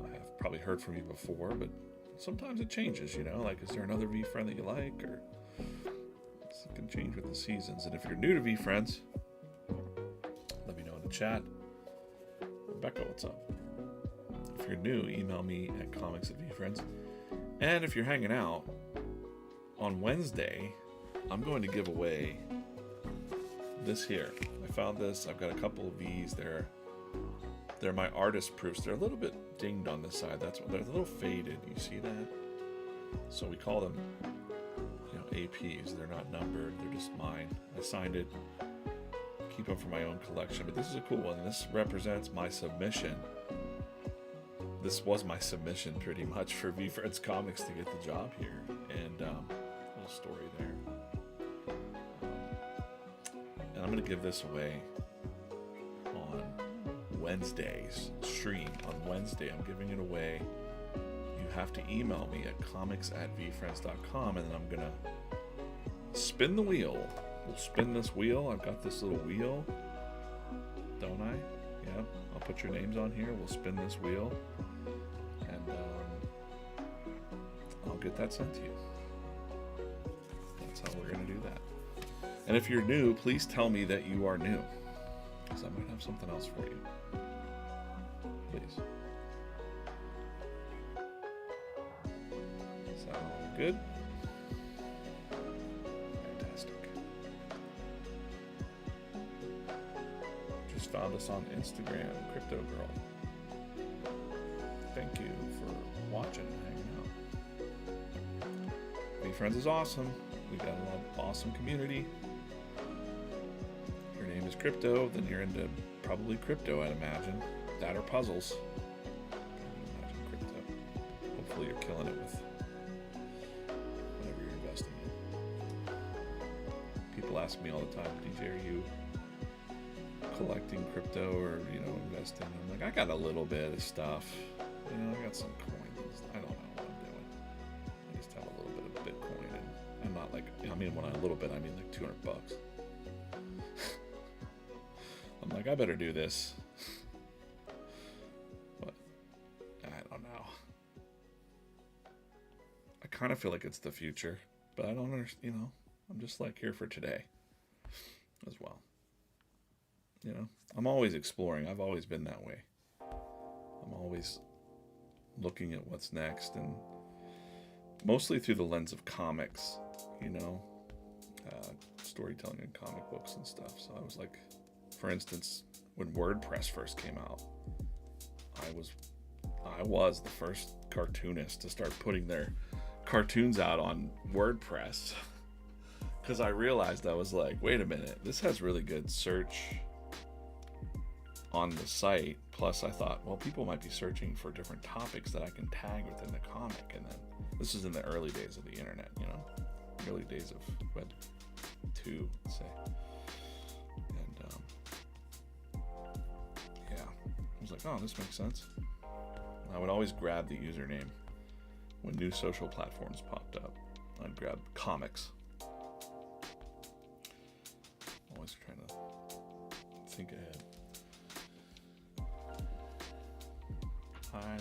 I have probably heard from you before, but sometimes it changes, you know? Like, is there another V-friend that you like? Or it can change with the seasons. And if you're new to V-friends, let me know in the chat. Rebecca, what's up? If you're new, email me at comics@VeeFriends. And if you're hanging out, on Wednesday, I'm going to give away this here. I found this. I've got a couple of these. They're my artist proofs. They're a little bit dinged on this side. That's what they're a little faded. You see that? So we call them, APs. They're not numbered. They're just mine. I signed it. Keep them for my own collection. But this is a cool one. This represents my submission. This was my submission pretty much for VeeFriends Comics to get the job here. And little story there. And I'm going to give this away on Wednesday's stream. On Wednesday, I'm giving it away. You have to email me at comics@veefriends.com, and then I'm going to spin the wheel. We'll spin this wheel. I've got this little wheel, don't I? Yeah. I'll put your names on here. We'll spin this wheel, and I'll get that sent to you. That's how we're going to do that. And if you're new, please tell me that you are new, because I might have something else for you. Please. Sound good? Fantastic. Just found us on Instagram, Crypto Girl. Thank you for watching and hanging out. VeeFriends is awesome. We got an awesome community. Your name is Crypto, then you're into probably crypto, I'd imagine. That or puzzles. I'd imagine crypto. Hopefully you're killing it with whatever you're investing in. People ask me all the time, DJ, are you collecting crypto or, investing? I'm like, I got a little bit of stuff. I got some coins. I don't know what I'm doing. I just have a little bit of Bitcoin, and I'm not like, when a little bit, I mean like $200. I'm like, I better do this. But I don't know. I kind of feel like it's the future, but I don't understand, I'm just like here for today as well. I'm always exploring. I've always been that way. I'm always looking at what's next, and mostly through the lens of comics, storytelling and comic books and stuff. So I was like, for instance, when WordPress first came out, I was the first cartoonist to start putting their cartoons out on WordPress, because I realized, I was like, wait a minute, this has really good search on the site. Plus I thought, well, people might be searching for different topics that I can tag within the comic. And then this is in the early days of the internet, early days of Web 2, let's say. And I was like, oh, this makes sense. And I would always grab the username when new social platforms popped up. I'd grab comics. Always trying to think ahead.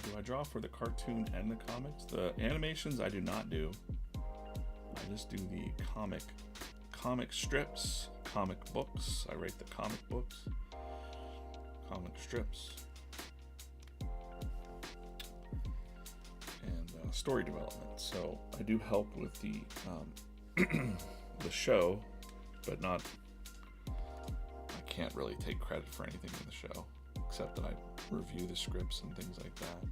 Do I draw for the cartoon and the comics? The animations I do not do. I just do the comic strips, comic books. I write the comic books, comic strips, and story development. So I do help with the the show, but not. I can't really take credit for anything in the show, except that I review the scripts and things like that,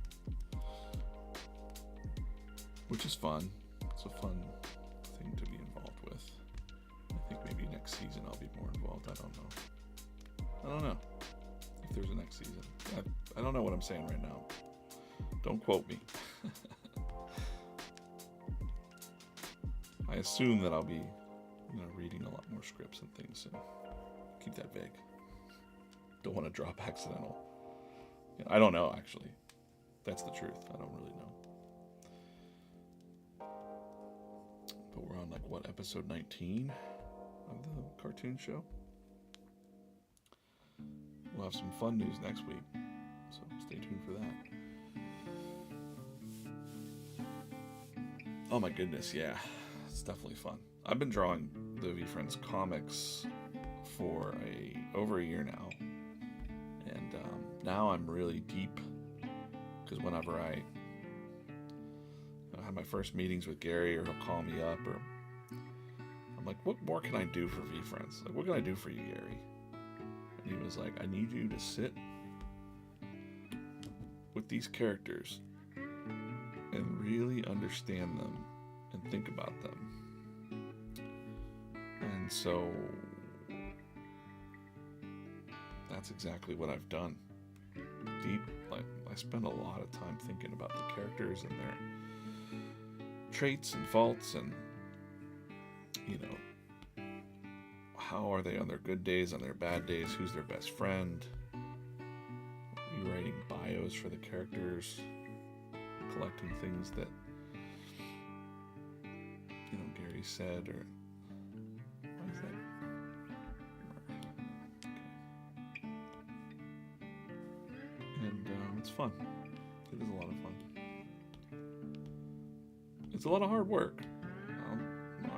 which is fun. It's a fun thing to be involved with. I think maybe next season I'll be more involved. I don't know if there's a next season. I don't know what I'm saying right now. Don't quote me. I assume that I'll be reading a lot more scripts and things, and keep that vague. Don't want to drop accidental. I don't know, actually. That's the truth. I don't really know. episode 19 of the cartoon show. We'll have some fun news next week, so stay tuned for that. Oh my goodness, yeah, it's definitely fun. I've been drawing the VeeFriends comics for over a year now, and now I'm really deep, because whenever I have my first meetings with Gary, or he'll call me up, or I'm like, what more can I do for VeeFriends? Like, what can I do for you, Gary? And he was like, I need you to sit with these characters and really understand them and think about them. And so that's exactly what I've done. I spend a lot of time thinking about the characters and their traits and faults, and how are they on their good days, on their bad days, who's their best friend, rewriting bios for the characters, collecting things that Gary said, or what is that? Okay. And it's fun. It is a lot of fun. It's a lot of hard work.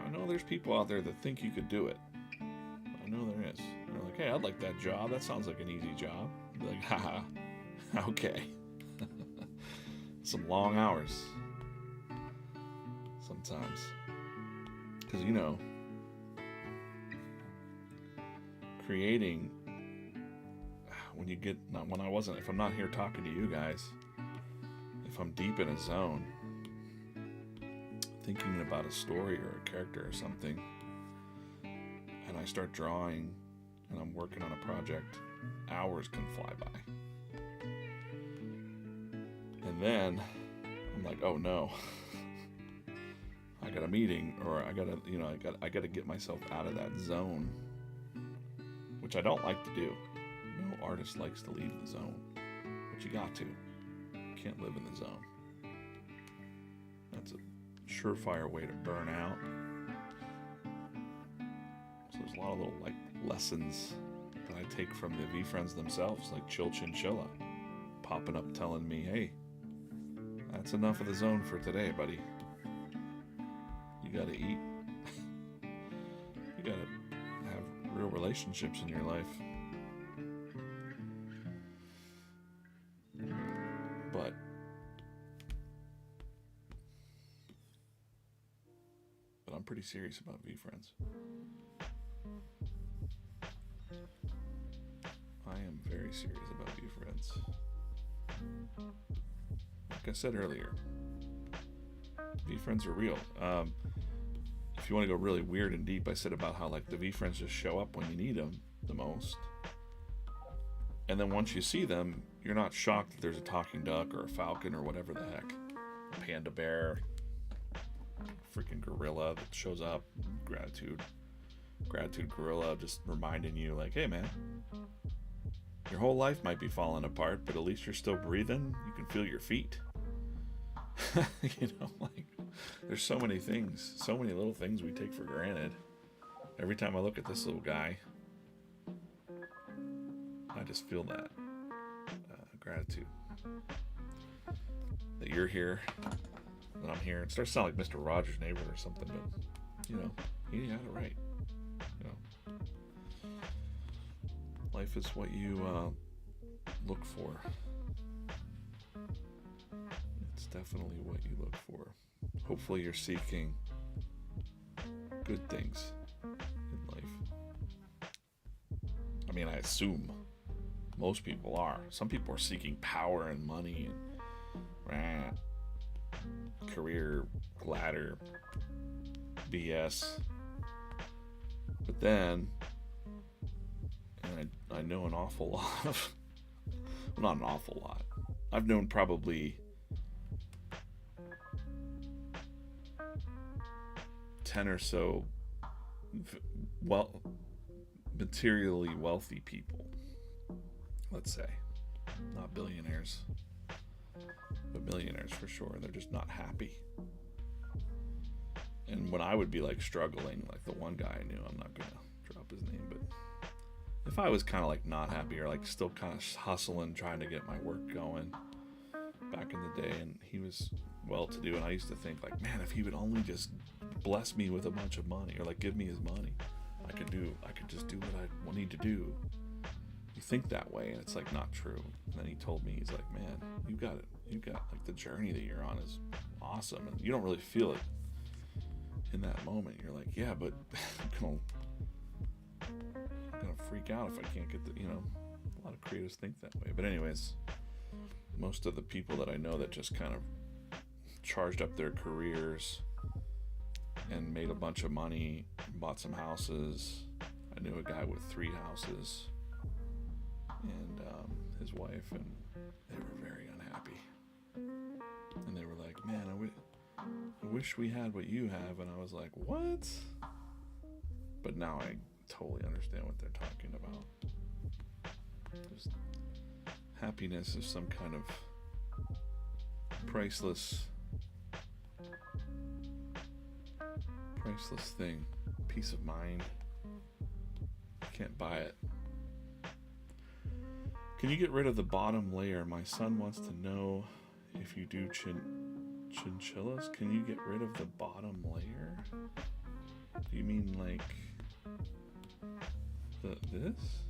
I know there's people out there that think you could do it. I know there is. They're like, hey, I'd like that job. That sounds like an easy job. I'd be like, haha, okay. Some long hours. Sometimes. Because, creating, if I'm not here talking to you guys, if I'm deep in a zone, thinking about a story or a character or something, and I start drawing and I'm working on a project, hours can fly by. And then I'm like, oh no, I got a meeting, or I gotta get myself out of that zone, which I don't like to do. No artist likes to leave the zone, but you got to. You can't live in the zone. That's a surefire way to burn out. So there's a lot of little lessons that I take from the VeeFriends themselves, like Chill Chinchilla popping up telling me, hey, that's enough of the zone for today, buddy. You gotta eat. You gotta have real relationships in your life. But I'm pretty serious about VeeFriends. I am very serious about VeeFriends. Like I said earlier, VeeFriends are real. If you want to go really weird and deep, I said about how the VeeFriends just show up when you need them the most. And then once you see them, you're not shocked that there's a talking duck or a falcon or whatever the heck. A panda bear, freaking gorilla that shows up. Gratitude gorilla, just reminding you, like, hey man, your whole life might be falling apart, but at least you're still breathing. You can feel your feet. There's so many things, so many little things we take for granted. Every time I look at this little guy, I just feel that gratitude that you're here, that I'm here. It starts to sound like Mr. Rogers' Neighborhood or something, but he had it right. Life is what you look for. It's definitely what you look for. Hopefully you're seeking good things in life. I mean, I assume most people are. Some people are seeking power and money and career ladder BS. But then, and I know an awful lot of, well, not an awful lot. I've known probably 10 or so materially wealthy people, let's say. Not billionaires, but millionaires for sure. They're just not happy. And when I would be like struggling, like the one guy I knew, I'm not gonna drop his name, but if I was kind of like not happy or like still kind of hustling, trying to get my work going back in the day, and he was well-to-do, and I used to think like, man, if he would only just bless me with a bunch of money or like give me his money, I could just do what I need to do. You think that way, and it's like not true. And then he told me, he's like, man, you got like the journey that you're on is awesome, and you don't really feel it in that moment. You're like, yeah, but I'm gonna freak out if I can't get the, a lot of creatives think that way. But anyways, most of the people that I know that just kind of charged up their careers and made a bunch of money, bought some houses. I knew a guy with 3 houses and his wife, and they were very unhappy. And they were like, man, I wish we had what you have. And I was like, what? But now I totally understand what they're talking about. Just happiness is some kind of priceless thing. Peace of mind. You can't buy it. Can you get rid of the bottom layer? My son wants to know if you do chinchillas. Can you get rid of the bottom layer? Do you mean like this?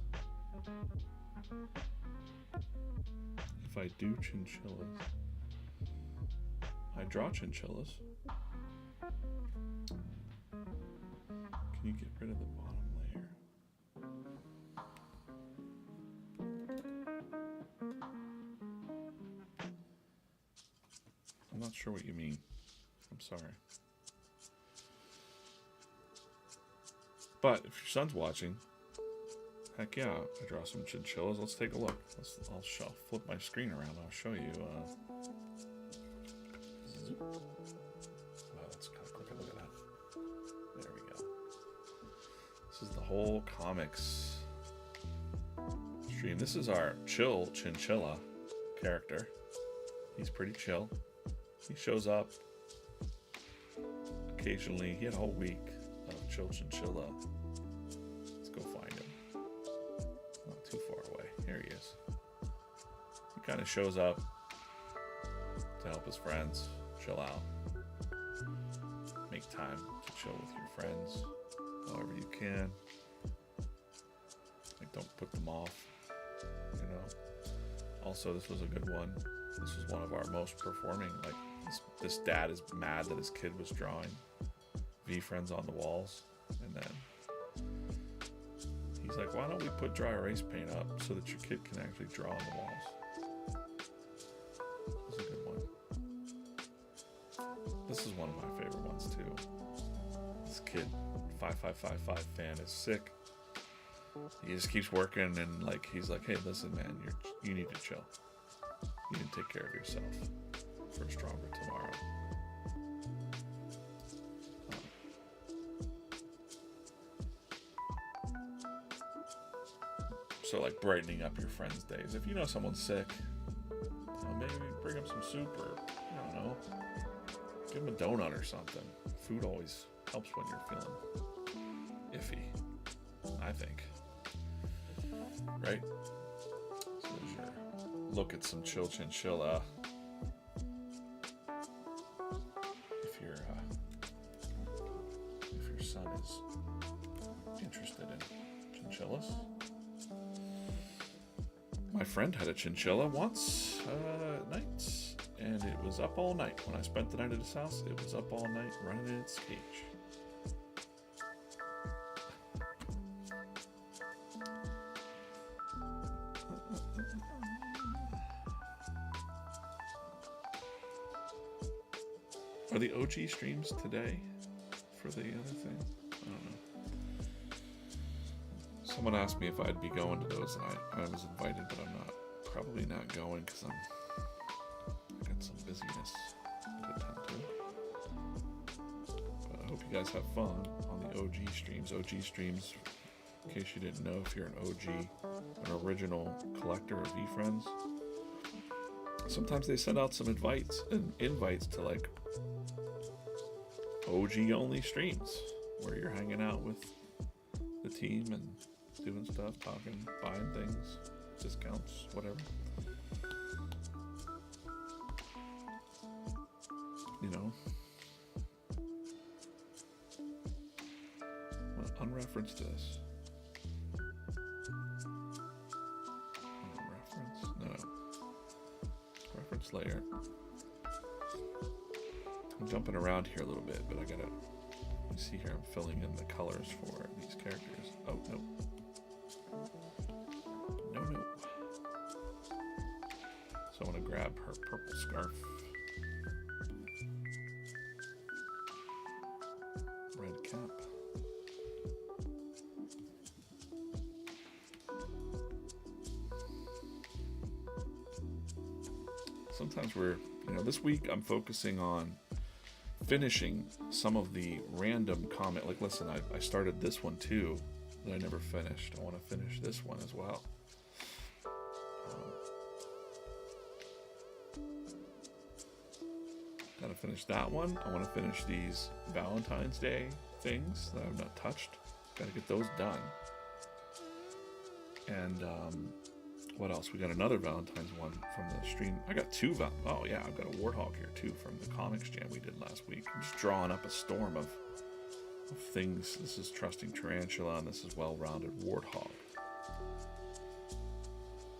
If I do chinchillas, I draw chinchillas. Can you get rid of the bottom layer? I'm not sure what you mean. I'm sorry. But if your son's watching, heck yeah, I draw some chinchillas. Let's take a look. I'll flip my screen around. I'll show you. Wow, that's kind of quick. Look at that. There we go. This is the whole comics stream. This is our chill chinchilla character. He's pretty chill. He shows up occasionally. He had a whole week of chill chinchilla. Let's go find him. Not too far away. Here he is. He kind of shows up to help his friends chill out. Make time to chill with your friends however you can. Like, don't put them off, Also, this was a good one. This was one of our most performing. Like, this dad is mad that his kid was drawing VeeFriends on the walls, and then he's like, why don't we put dry erase paint up so that your kid can actually draw on the walls? This is a good one. This is one of my favorite ones too. This kid, 5555 fan, is sick. He just keeps working, and like he's like, hey, listen, man, you need to chill. You need to take care of yourself for a stronger tomorrow. So like brightening up your friends' days. If you know someone's sick, maybe bring them some soup, or I don't know, give them a donut or something. Food always helps when you're feeling iffy, I think. Right? So there's your look at some chill chinchilla. If your son is interested in chinchillas. My friend had a chinchilla once at night, and it was up all night. When I spent the night at his house, it was up all night running in its cage. Are the OG streams today for the other thing? I don't know. Someone asked me if I'd be going to those, and I was invited, but I'm probably not going because I got some busyness to attend to. But I hope you guys have fun on the OG streams. OG streams, in case you didn't know, if you're an OG, an original collector of VeeFriends, sometimes they send out some invites to like OG only streams where you're hanging out with the team and doing stuff, talking, buying things, discounts, whatever. You know, I'm gonna unreference this. Reference? No. Reference layer. I'm jumping around here a little bit, but I gotta, you see here, I'm filling in the colors for these characters. Oh, no. No. So I want to grab her purple scarf. Red cap. Sometimes we're, this week I'm focusing on finishing some of the random comment. Like, listen, I started this one too that I never finished. I want to finish this one as well. Gotta finish that one. I want to finish these Valentine's Day things that I've not touched. Gotta get those done. And what else? We got another Valentine's one from the stream. I got two. Oh yeah, I've got a Warthog here too from the comics jam we did last week. I'm just drawing up a storm of things. This is Trusting Tarantula, and this is Well-Rounded Warthog.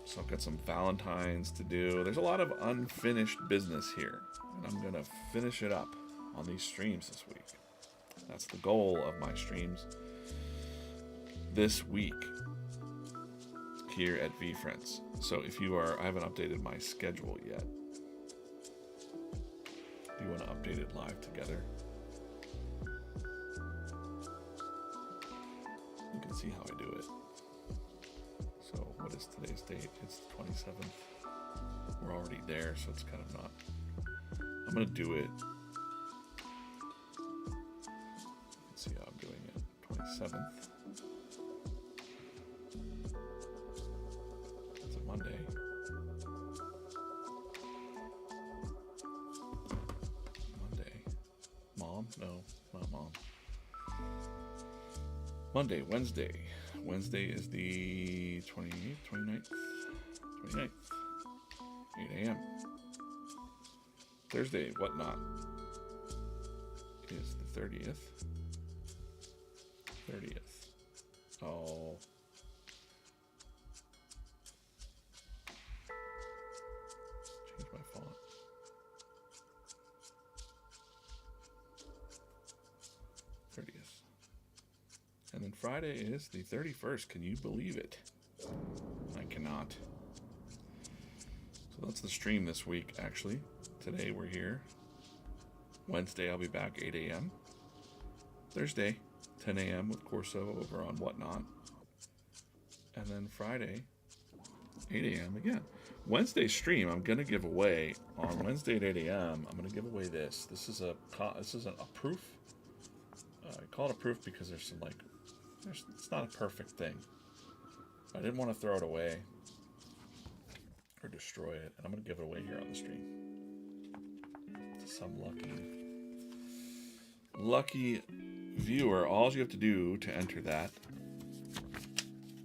So I've got some Valentines to do. There's a lot of unfinished business here, and I'm gonna finish it up on these streams this week. That's the goal of my streams this week here at VeeFriends. So if you are, I haven't updated my schedule yet. Do you want to update it live together? You can see how I do it. So what is today's date? It's the 27th. We're already there, so it's kind of not. I'm going to do it. Let's see how I'm doing it. 27th. Monday. Mom? No, not mom. Monday, Wednesday. Wednesday is the 28th, 29th, 8 a.m. Thursday, whatnot, is the 30th. Oh. Change my font. And then Friday is the 31st. Can you believe it? I cannot. So that's the stream this week, actually. Today we're here. Wednesday I'll be back 8 a.m. Thursday, 10 a.m. with Corso over on Whatnot. And then Friday, 8 a.m. again. Wednesday stream, I'm going to give away, on Wednesday at 8 a.m., I'm going to give away this. This is a proof. I call it a proof because there's some, like, it's not a perfect thing. I didn't want to throw it away or destroy it, and I'm going to give it away here on the stream to some lucky viewer. All you have to do to enter that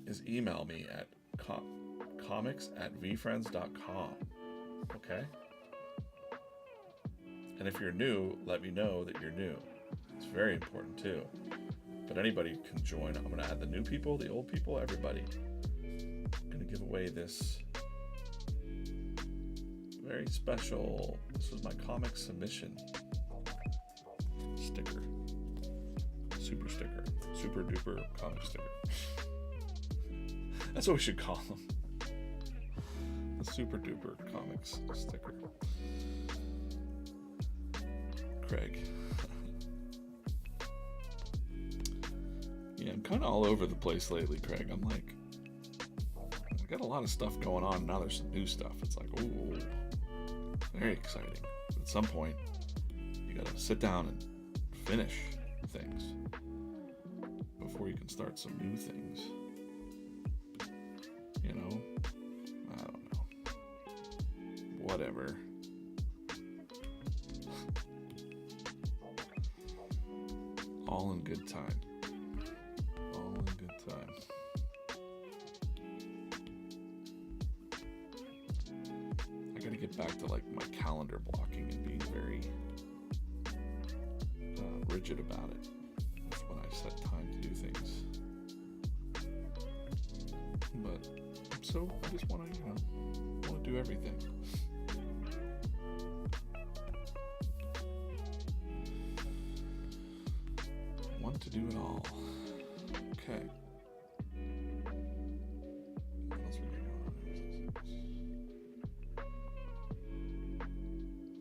is email me at comics@veefriends.com. Okay? And if you're new, let me know that you're new. It's very important too. But anybody can join. I'm going to add the new people, the old people, everybody. I'm going to give away this very special, this is my comic submission sticker. Super sticker. Super duper comic sticker. That's what we should call them. The super duper comics sticker. Craig. Yeah, I'm kind of all over the place lately, Craig. I'm like, I got a lot of stuff going on. Now there's some new stuff. It's like, ooh, very exciting. At some point, you got to sit down and finish things before you can start some new things. You know? I don't know. Whatever. good time. All in good time. I gotta get back to like my calendar blocking and being very rigid about it. That's when I set time to do things. But so I just want to do everything. Want to do it all. Okay. What else we got going on?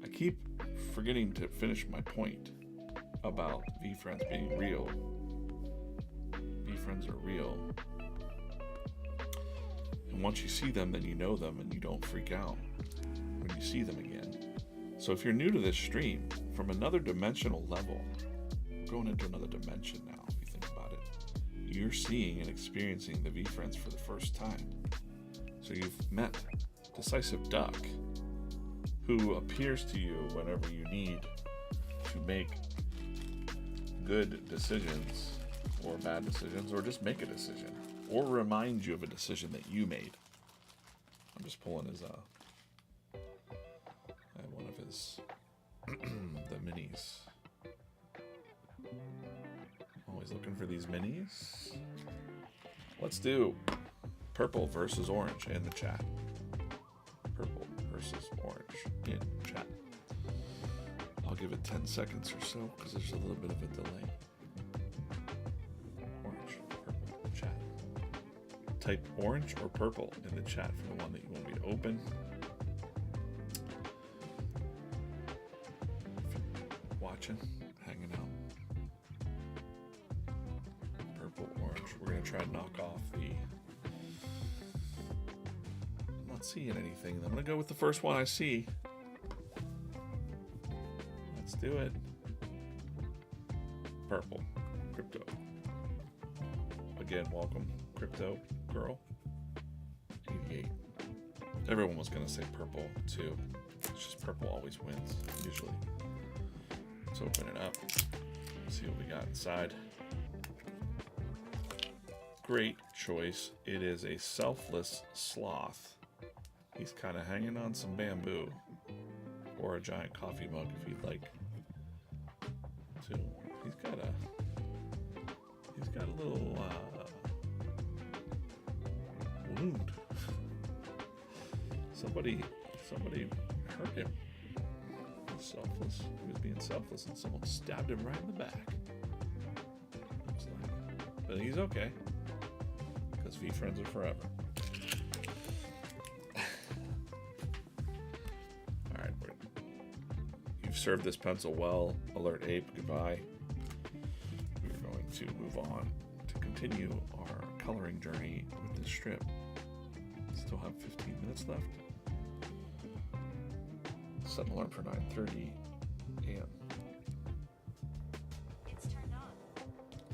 I keep forgetting to finish my point about VeeFriends being real. VeeFriends are real. And once you see them, then you know them and you don't freak out when you see them again. So if you're new to this stream, from another dimensional level, we're going into another dimension now, if you think about it. You're seeing and experiencing the VeeFriends for the first time. So you've met Decisive Duck, who appears to you whenever you need to make good decisions or bad decisions, or just make a decision, or remind you of a decision that you made. I'm just pulling his I have one of his the minis. Always looking for these minis. Let's do purple versus orange in the chat. Purple versus orange in chat. I'll give it 10 seconds or so because there's a little bit of a delay. Orange, purple, chat. Type orange or purple in the chat for the one that you want me to open. If you're watching, hanging out. Purple, orange. We're going to try to knock off the... I'm not seeing anything. I'm going to go with the first one I see. Let's do it. Purple. Crypto. Again, welcome. Crypto girl. 88. Everyone was going to say purple too. It's just purple always wins, usually. Let's open it up. See what we got inside. Great choice. It is a selfless sloth. He's kind of hanging on some bamboo. Or a giant coffee mug if you'd like to. He's got a little wound. Somebody hurt him. Selfless. He was being selfless and someone stabbed him right in the back. Looks like. But he's okay. Because VeeFriends are forever. Served this pencil well. Alert Ape, goodbye. We're going to move on to continue our coloring journey with this strip. Still have 15 minutes left. Set an alarm for 9:30 a.m. It's turned on.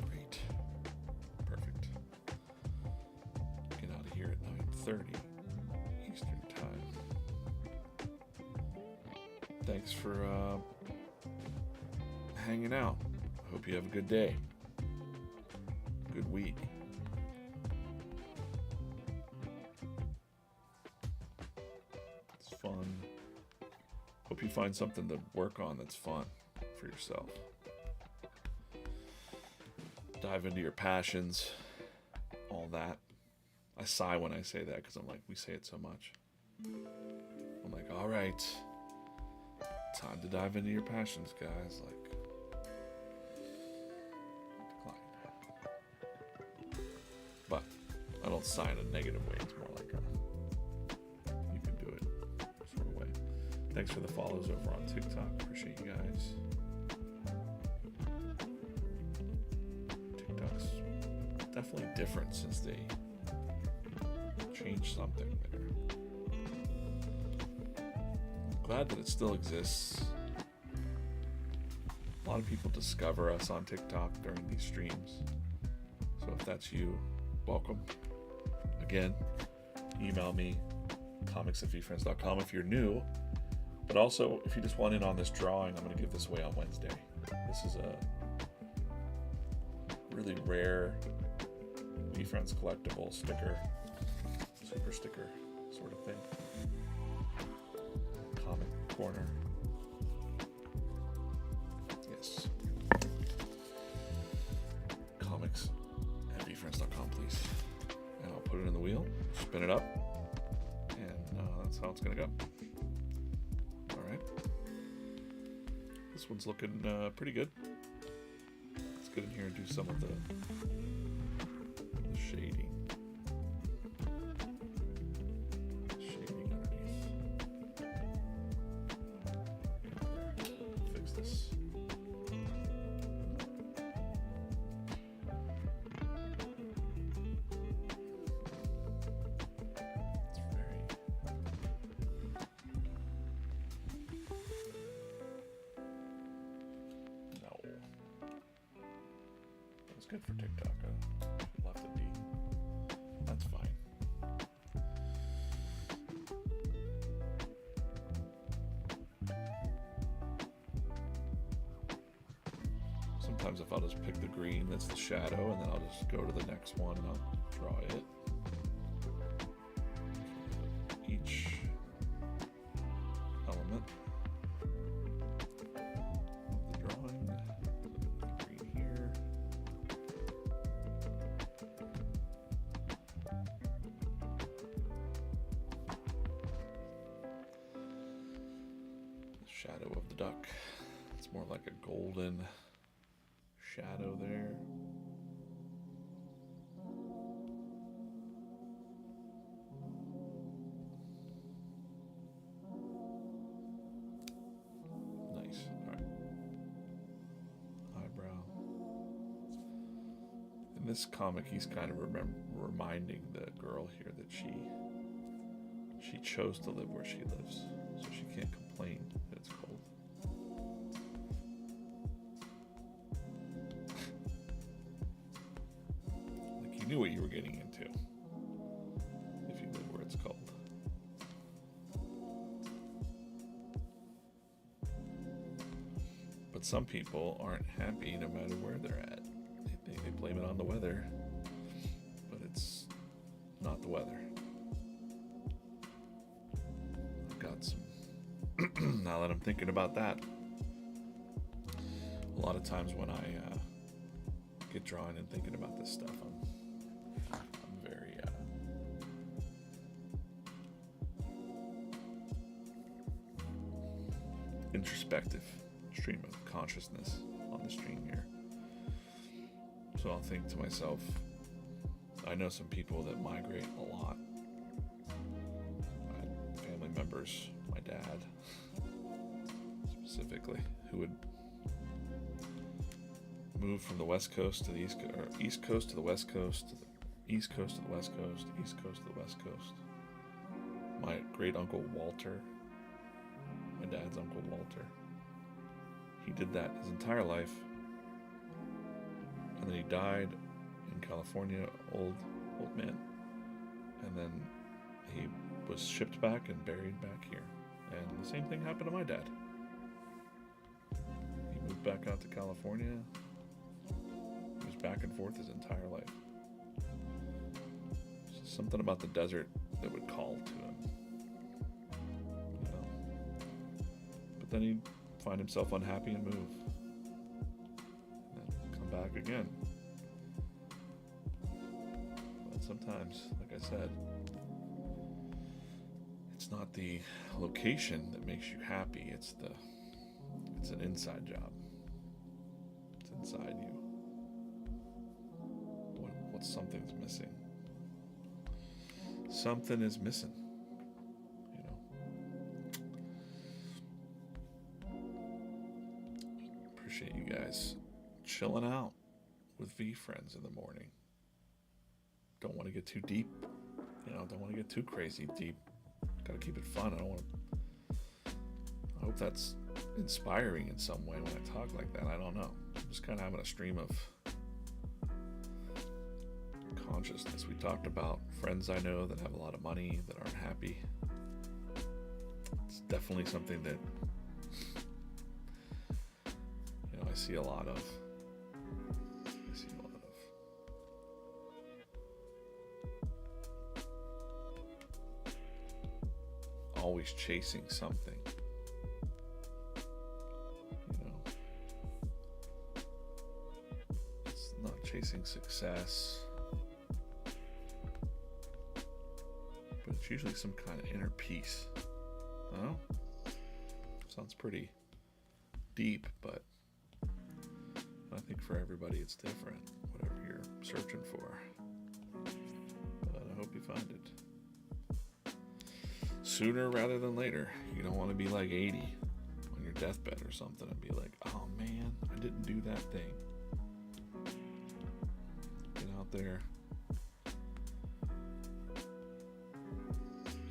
Great. Perfect. Get out of here at 9:30 Eastern Time. Thanks for hanging out. I hope you have a good day. Good week. It's fun. Hope you find something to work on that's fun for yourself. Dive into your passions, all that. I sigh when I say that because I'm like, we say it so much. I'm like, all right. Time to dive into your passions, guys. Like, decline. But I don't sigh in a negative way. It's more like a you can do it sort of way. Thanks for the follows over on TikTok. Appreciate you guys. TikTok's definitely different since they changed something there. Glad that it still exists. A lot of people discover us on TikTok during these streams. So if that's you, welcome. Again, email me, comics@VeeFriends.com if you're new. But also, if you just want in on this drawing, I'm going to give this away on Wednesday. This is really rare VeeFriends collectible sticker, super sticker sort of thing. Comic corner. Yes. Comics at VeeFriends.com, please. And I'll put it in the wheel, spin it up, and that's how it's gonna go. All right. This one's looking pretty good. Let's get in here and do some of the shading. Shading underneath. Fix this. It's very... No. That's good for TikTok. Left it be. That's fine. Sometimes if I'll just pick the green, that's the shadow, and then I'll just go to the next one and I'll draw it. Each element of the drawing. The green here. The shadow of the duck. It's more like a golden shadow there. Nice. All right. Eyebrow. In this comic, he's kind of reminding the girl here that she chose to live where she lives, so she can't complain that it's cold. Like you knew what you were getting into if you live where it's cold. But some people aren't happy no matter where they're at. They blame it on the weather, but it's not the weather. I've got some, now that I'm thinking about that, a lot of times when I get drawing and thinking about this stuff, I'm very introspective stream of consciousness on the stream here. So I'll think to myself, I know some people that migrate a lot. I had family members, my dad specifically, who would move from the west coast to the east coast, or east coast to the west coast, to the east coast to the west coast, east coast to the west coast. My great uncle Walter, my dad's uncle Walter, he did that his entire life. And then he died in California, old man. And then he was shipped back and buried back here. And the same thing happened to my dad. He moved back out to California. He was back and forth his entire life. Something about the desert that would call to him. You know? But then he'd find himself unhappy and move. Back again. But sometimes, like I said, it's not the location that makes you happy, it's an inside job. It's inside you. What something's missing. Something is missing. Appreciate you guys chilling out with VeeFriends in the morning. Don't want to get too deep, don't want to get too crazy deep. Gotta keep it fun. I hope that's inspiring in some way when I talk like that. I don't know. I'm just kind of having a stream of consciousness. We talked about friends I know that have a lot of money that aren't happy. It's definitely something that I see a lot of. always chasing something. It's not chasing success, but it's usually some kind of inner peace. No? Sounds pretty deep, but I think for everybody it's different, whatever you're searching for. But I hope you find it sooner rather than later. You don't want to be like 80 on your deathbed or something and be like, oh man, I didn't do that thing. Get out there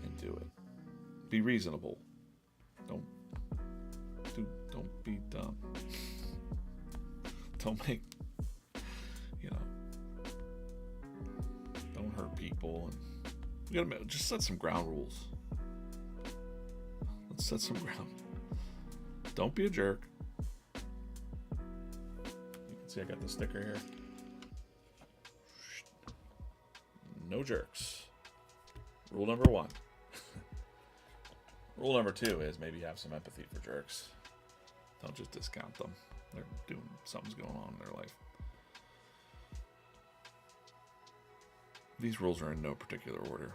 and do it. Be reasonable. Don't be dumb. Don't make, don't hurt people, and you gotta just set some ground rules. Let's set some ground. Don't be a jerk. You can see I got the sticker here. No jerks. Rule number 1. Rule number 2 is maybe have some empathy for jerks. Don't just discount them. They're doing something's going on in their life. These rules are in no particular order,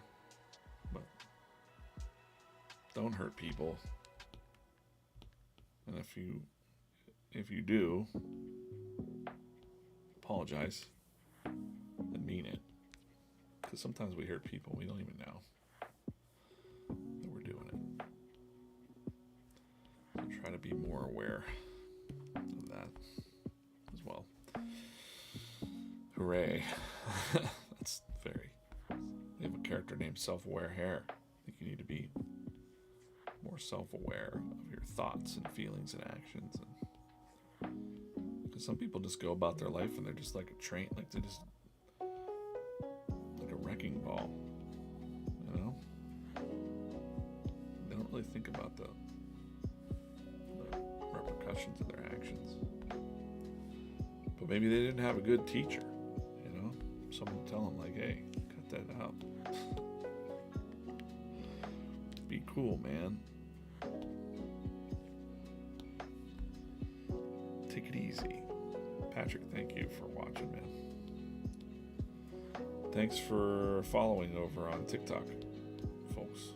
but don't hurt people. And if you do, apologize and mean it. Because sometimes we hurt people we don't even know that we're doing it. So try to be more aware of that as well. Hooray. That's very... They have a character named Self-Aware Hare. I think you need to be more self-aware of your thoughts and feelings and actions. Because some people just go about their life and they're just like a train, like they're just like a wrecking ball, They don't really think about the repercussions of their actions. But maybe they didn't have a good teacher, Someone tell them like, hey, cut that out. Be cool, man. Take it easy. Patrick, thank you for watching, man. Thanks for following over on TikTok, folks.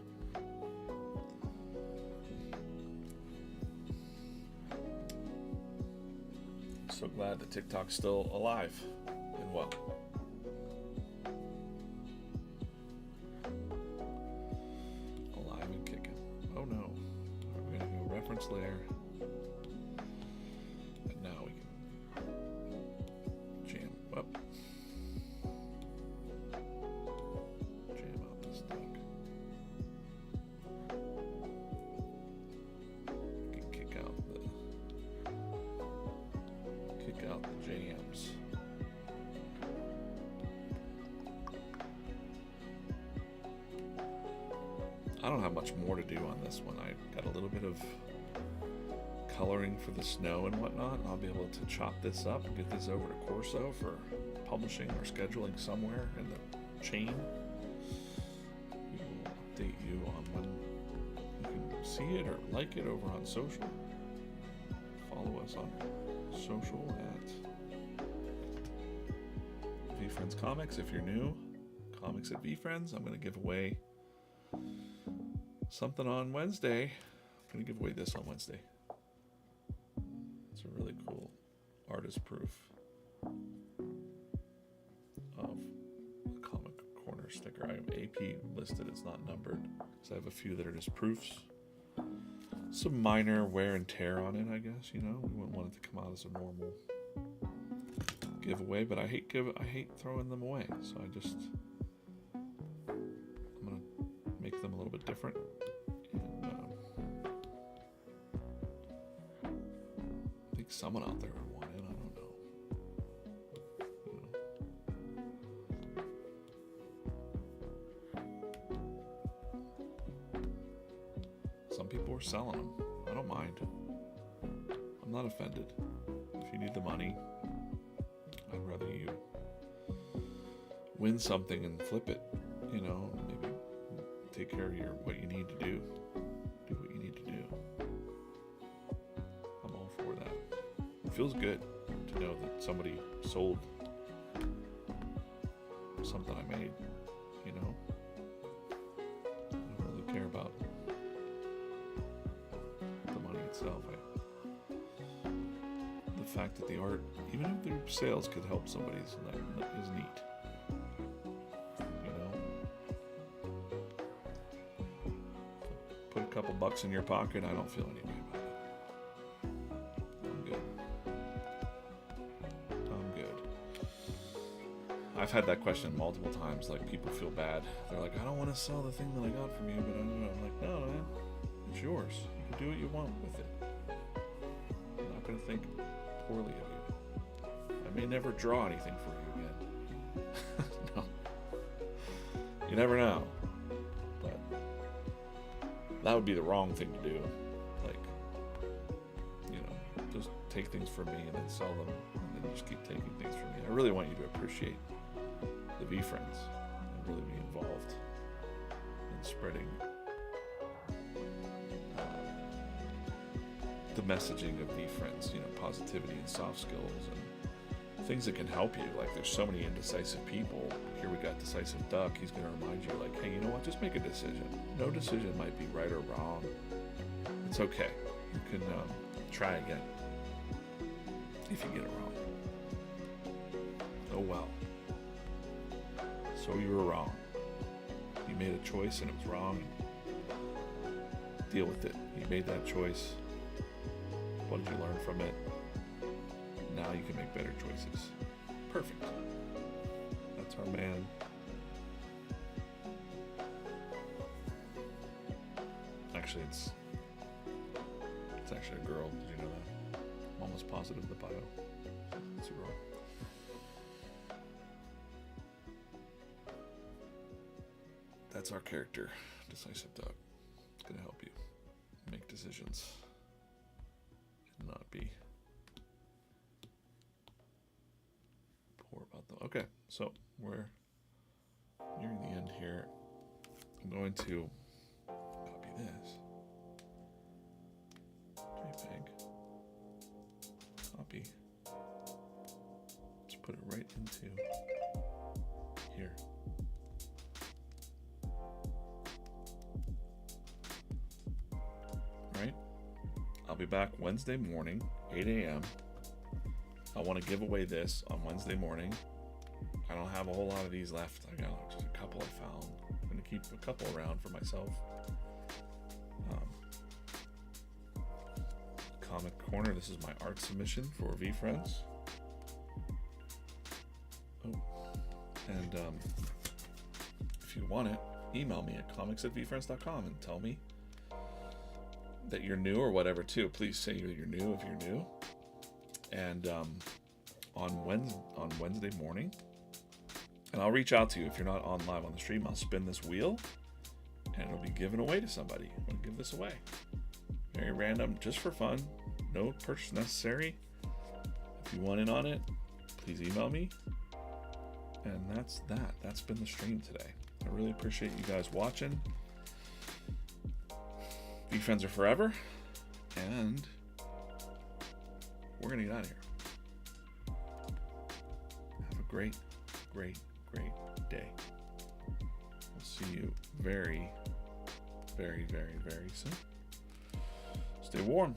So glad that TikTok's still alive and well. Alive and kicking. Oh no. We're gonna go reference layer. And now we can jam up. Jam out this duck. We can kick out the jams. I don't have much more to do on this one. I got a little bit of coloring for the snow and whatnot, and I'll be able to chop this up and get this over to Corso for publishing or scheduling somewhere in the chain. We will update you on when you can see it or like it over on social. Follow us on social at VeeFriends Comics. If you're new, Comics at VeeFriends. I'm going to give away something on Wednesday. I'm going to give away this on Wednesday. It's a really cool artist proof of a Comic Corner sticker. I have AP listed, it's not numbered, so I have a few that are just proofs. Some minor wear and tear on it, I guess, We wouldn't want it to come out as a normal giveaway, but I hate throwing them away, so I'm gonna make them a little bit different. I think someone out there would want it. I don't know. Some people are selling them. I don't mind. I'm not offended. If you need the money, I'd rather you win something and flip it, maybe take care of what you need to do. Do what you need to do. I'm all for that. It feels good to know that somebody sold something I made, you know? I don't really care about the money itself. The fact that the art, even if their sales could help somebody, is neat. You know? Put a couple bucks in your pocket, I don't feel any way about it. I'm good. I've had that question multiple times. Like, people feel bad. They're like, I don't want to sell the thing that I got from you, but I'm like, no, man, it's yours. You can do what you want with it. I'm not going to think poorly of you. I may never draw anything for you again. No. You never know. But that would be the wrong thing to do. Like, you know, just take things from me and then sell them, and then just keep taking things from me. I really want you to appreciate the VeeFriends and really be involved in spreading the messaging of VeeFriends, you know, positivity and soft skills and things that can help you. Like, there's so many indecisive people. Here we got Decisive Duck. He's going to remind you, like, hey, you know what? Just make a decision. No decision might be right or wrong. It's okay. You can try again if you get it wrong. Oh well. So you were wrong. You made a choice and it was wrong. Deal with it. You made that choice. What did you learn from it? Now you can make better choices. Perfect. That's our man. Actually, it's actually a girl. Did you know that? I'm almost positive the bio. It's a girl. That's our character, Decisive Duck. It's going to help you make decisions and not be poor about them. Okay, so we're nearing the end here. I'm going to copy this. JPEG. Copy. Let's put it right into here. Right? I'll be back Wednesday morning, 8 a.m. I want to give away this on Wednesday morning. I don't have a whole lot of these left. I got just a couple I found. I'm going to keep a couple around for myself. Comic Corner. This is my art submission for VeeFriends. Oh. And if you want it, email me at comics@veefriends.com and tell me that you're new or whatever too. Please say you're new if you're new. And on Wednesday morning, and I'll reach out to you if you're not on live on the stream. I'll spin this wheel and it'll be given away to somebody. I'm gonna give this away. Very random, just for fun. No purchase necessary. If you want in on it, please email me. And that's that. That's been the stream today. I really appreciate you guys watching. VeeFriends are forever, and we're gonna get out of here. Have a great, great, great day. We'll see you very, very, very, very soon. Stay warm.